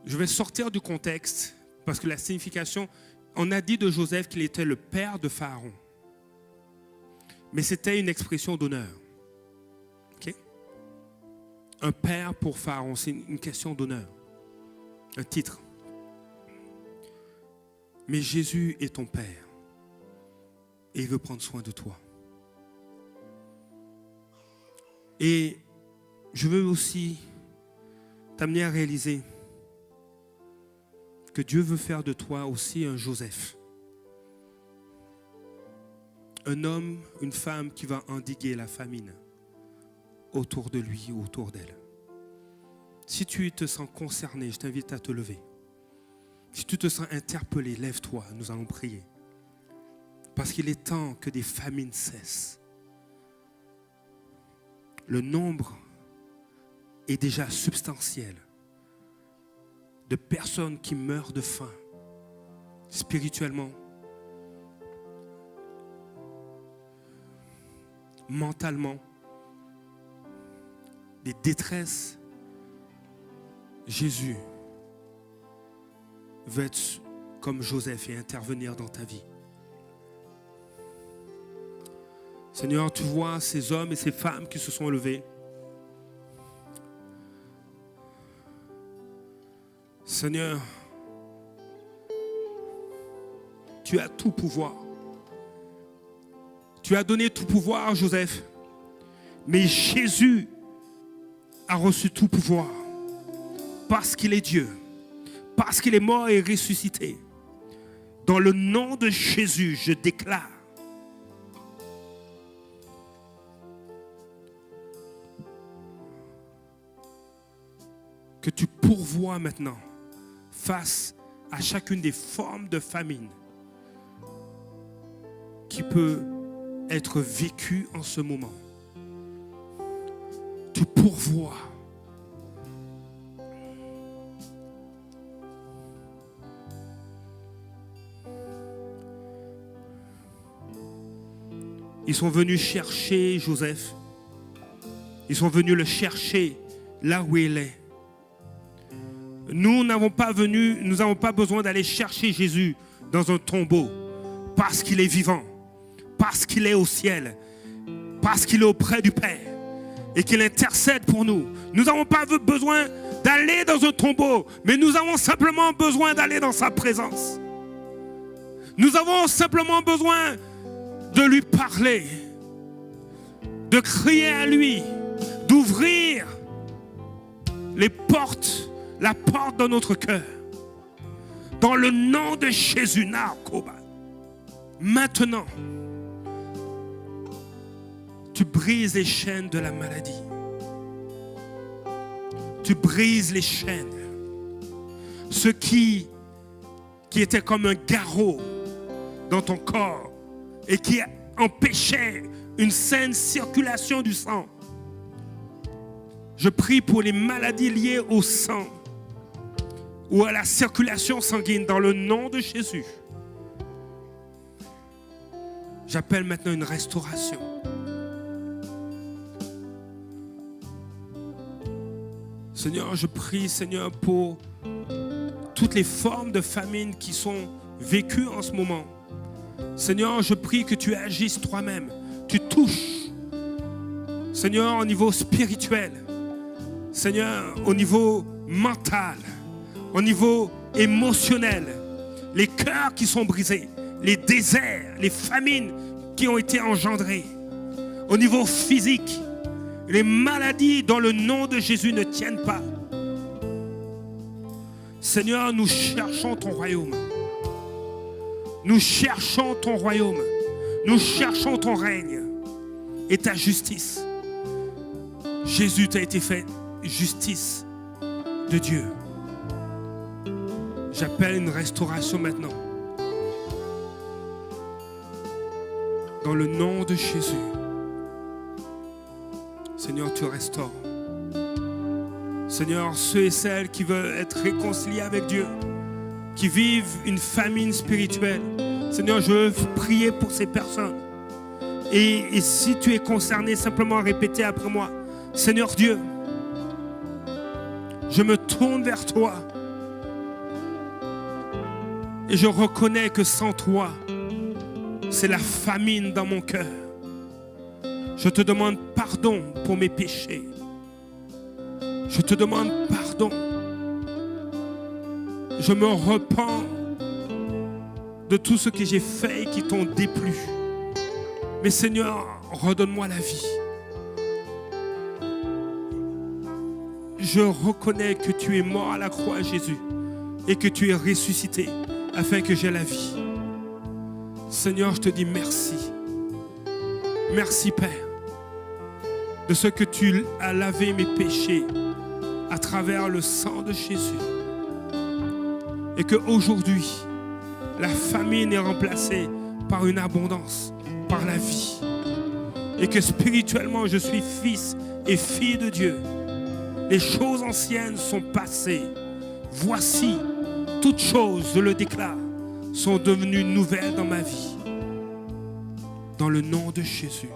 je vais sortir du contexte parce que la signification, on a dit de Joseph qu'il était le père de Pharaon. Mais c'était une expression d'honneur. Okay? Un père pour Pharaon, c'est une question d'honneur. Un titre. Mais Jésus est ton père. Et il veut prendre soin de toi. Et je veux aussi t'amener à réaliser que Dieu veut faire de toi aussi un Joseph. Un homme, une femme qui va endiguer la famine autour de lui ou autour d'elle. Si tu te sens concerné, je t'invite à te lever. Si tu te sens interpellé, lève-toi, nous allons prier. Parce qu'il est temps que des famines cessent. Le nombre est déjà substantiel de personnes qui meurent de faim, spirituellement, mentalement, des détresses. Jésus veut être comme Joseph et intervenir dans ta vie. Seigneur, tu vois ces hommes et ces femmes qui se sont levés. Seigneur, tu as tout pouvoir. Tu as donné tout pouvoir à Joseph. Mais Jésus a reçu tout pouvoir parce qu'il est Dieu, parce qu'il est mort et ressuscité. Dans le nom de Jésus, je déclare que tu pourvois maintenant face à chacune des formes de famine qui peut être vécue en ce moment. Tu pourvois. Ils sont venus chercher Joseph. Ils sont venus le chercher là où il est. Nous n'avons pas besoin d'aller chercher Jésus dans un tombeau parce qu'il est vivant, parce qu'il est au ciel, parce qu'il est auprès du Père et qu'il intercède pour nous. Nous n'avons pas besoin d'aller dans un tombeau, mais nous avons simplement besoin d'aller dans sa présence. Nous avons simplement besoin de lui parler, de crier à lui, d'ouvrir les portes, la porte de notre cœur, Dans le nom de Jésus, Nakoba. Maintenant, tu brises les chaînes de la maladie. Tu brises les chaînes. Ce qui était comme un garrot dans ton corps et qui empêchait une saine circulation du sang. Je prie pour les maladies liées au sang ou à la circulation sanguine dans le nom de Jésus. J'appelle maintenant une restauration. Seigneur, je prie, Seigneur, pour toutes les formes de famine qui sont vécues en ce moment. Seigneur, je prie que tu agisses toi-même. Tu touches, Seigneur, au niveau spirituel. Seigneur, au niveau mental, au niveau émotionnel. Les cœurs qui sont brisés, les déserts, les famines qui ont été engendrées. Au niveau physique, les maladies dans le nom de Jésus ne tiennent pas. Seigneur, nous cherchons ton royaume. Nous cherchons ton royaume. Nous cherchons ton règne et ta justice. Jésus t'a été fait justice de Dieu. J'appelle une restauration maintenant. Dans le nom de Jésus. Seigneur, tu restaures. Seigneur, ceux et celles qui veulent être réconciliés avec Dieu, qui vivent une famine spirituelle, Seigneur, je veux prier pour ces personnes. Et si tu es concerné, simplement répétez après moi. Seigneur Dieu, je me tourne vers toi et je reconnais que sans toi, c'est la famine dans mon cœur. Je te demande pardon pour mes péchés. Je te demande pardon. Je me repens de tout ce que j'ai fait et qui t'ont déplu. Mais Seigneur, redonne-moi la vie. Je reconnais que tu es mort à la croix, Jésus, et que tu es ressuscité afin que j'aie la vie. Seigneur, je te dis merci. Merci, Père, de ce que tu as lavé mes péchés à travers le sang de Jésus. Et qu'aujourd'hui, la famine est remplacée par une abondance, par la vie. Et que spirituellement, je suis fils et fille de Dieu. Les choses anciennes sont passées. Voici, toutes choses, je le déclare, sont devenues nouvelles dans ma vie. Dans le nom de Jésus.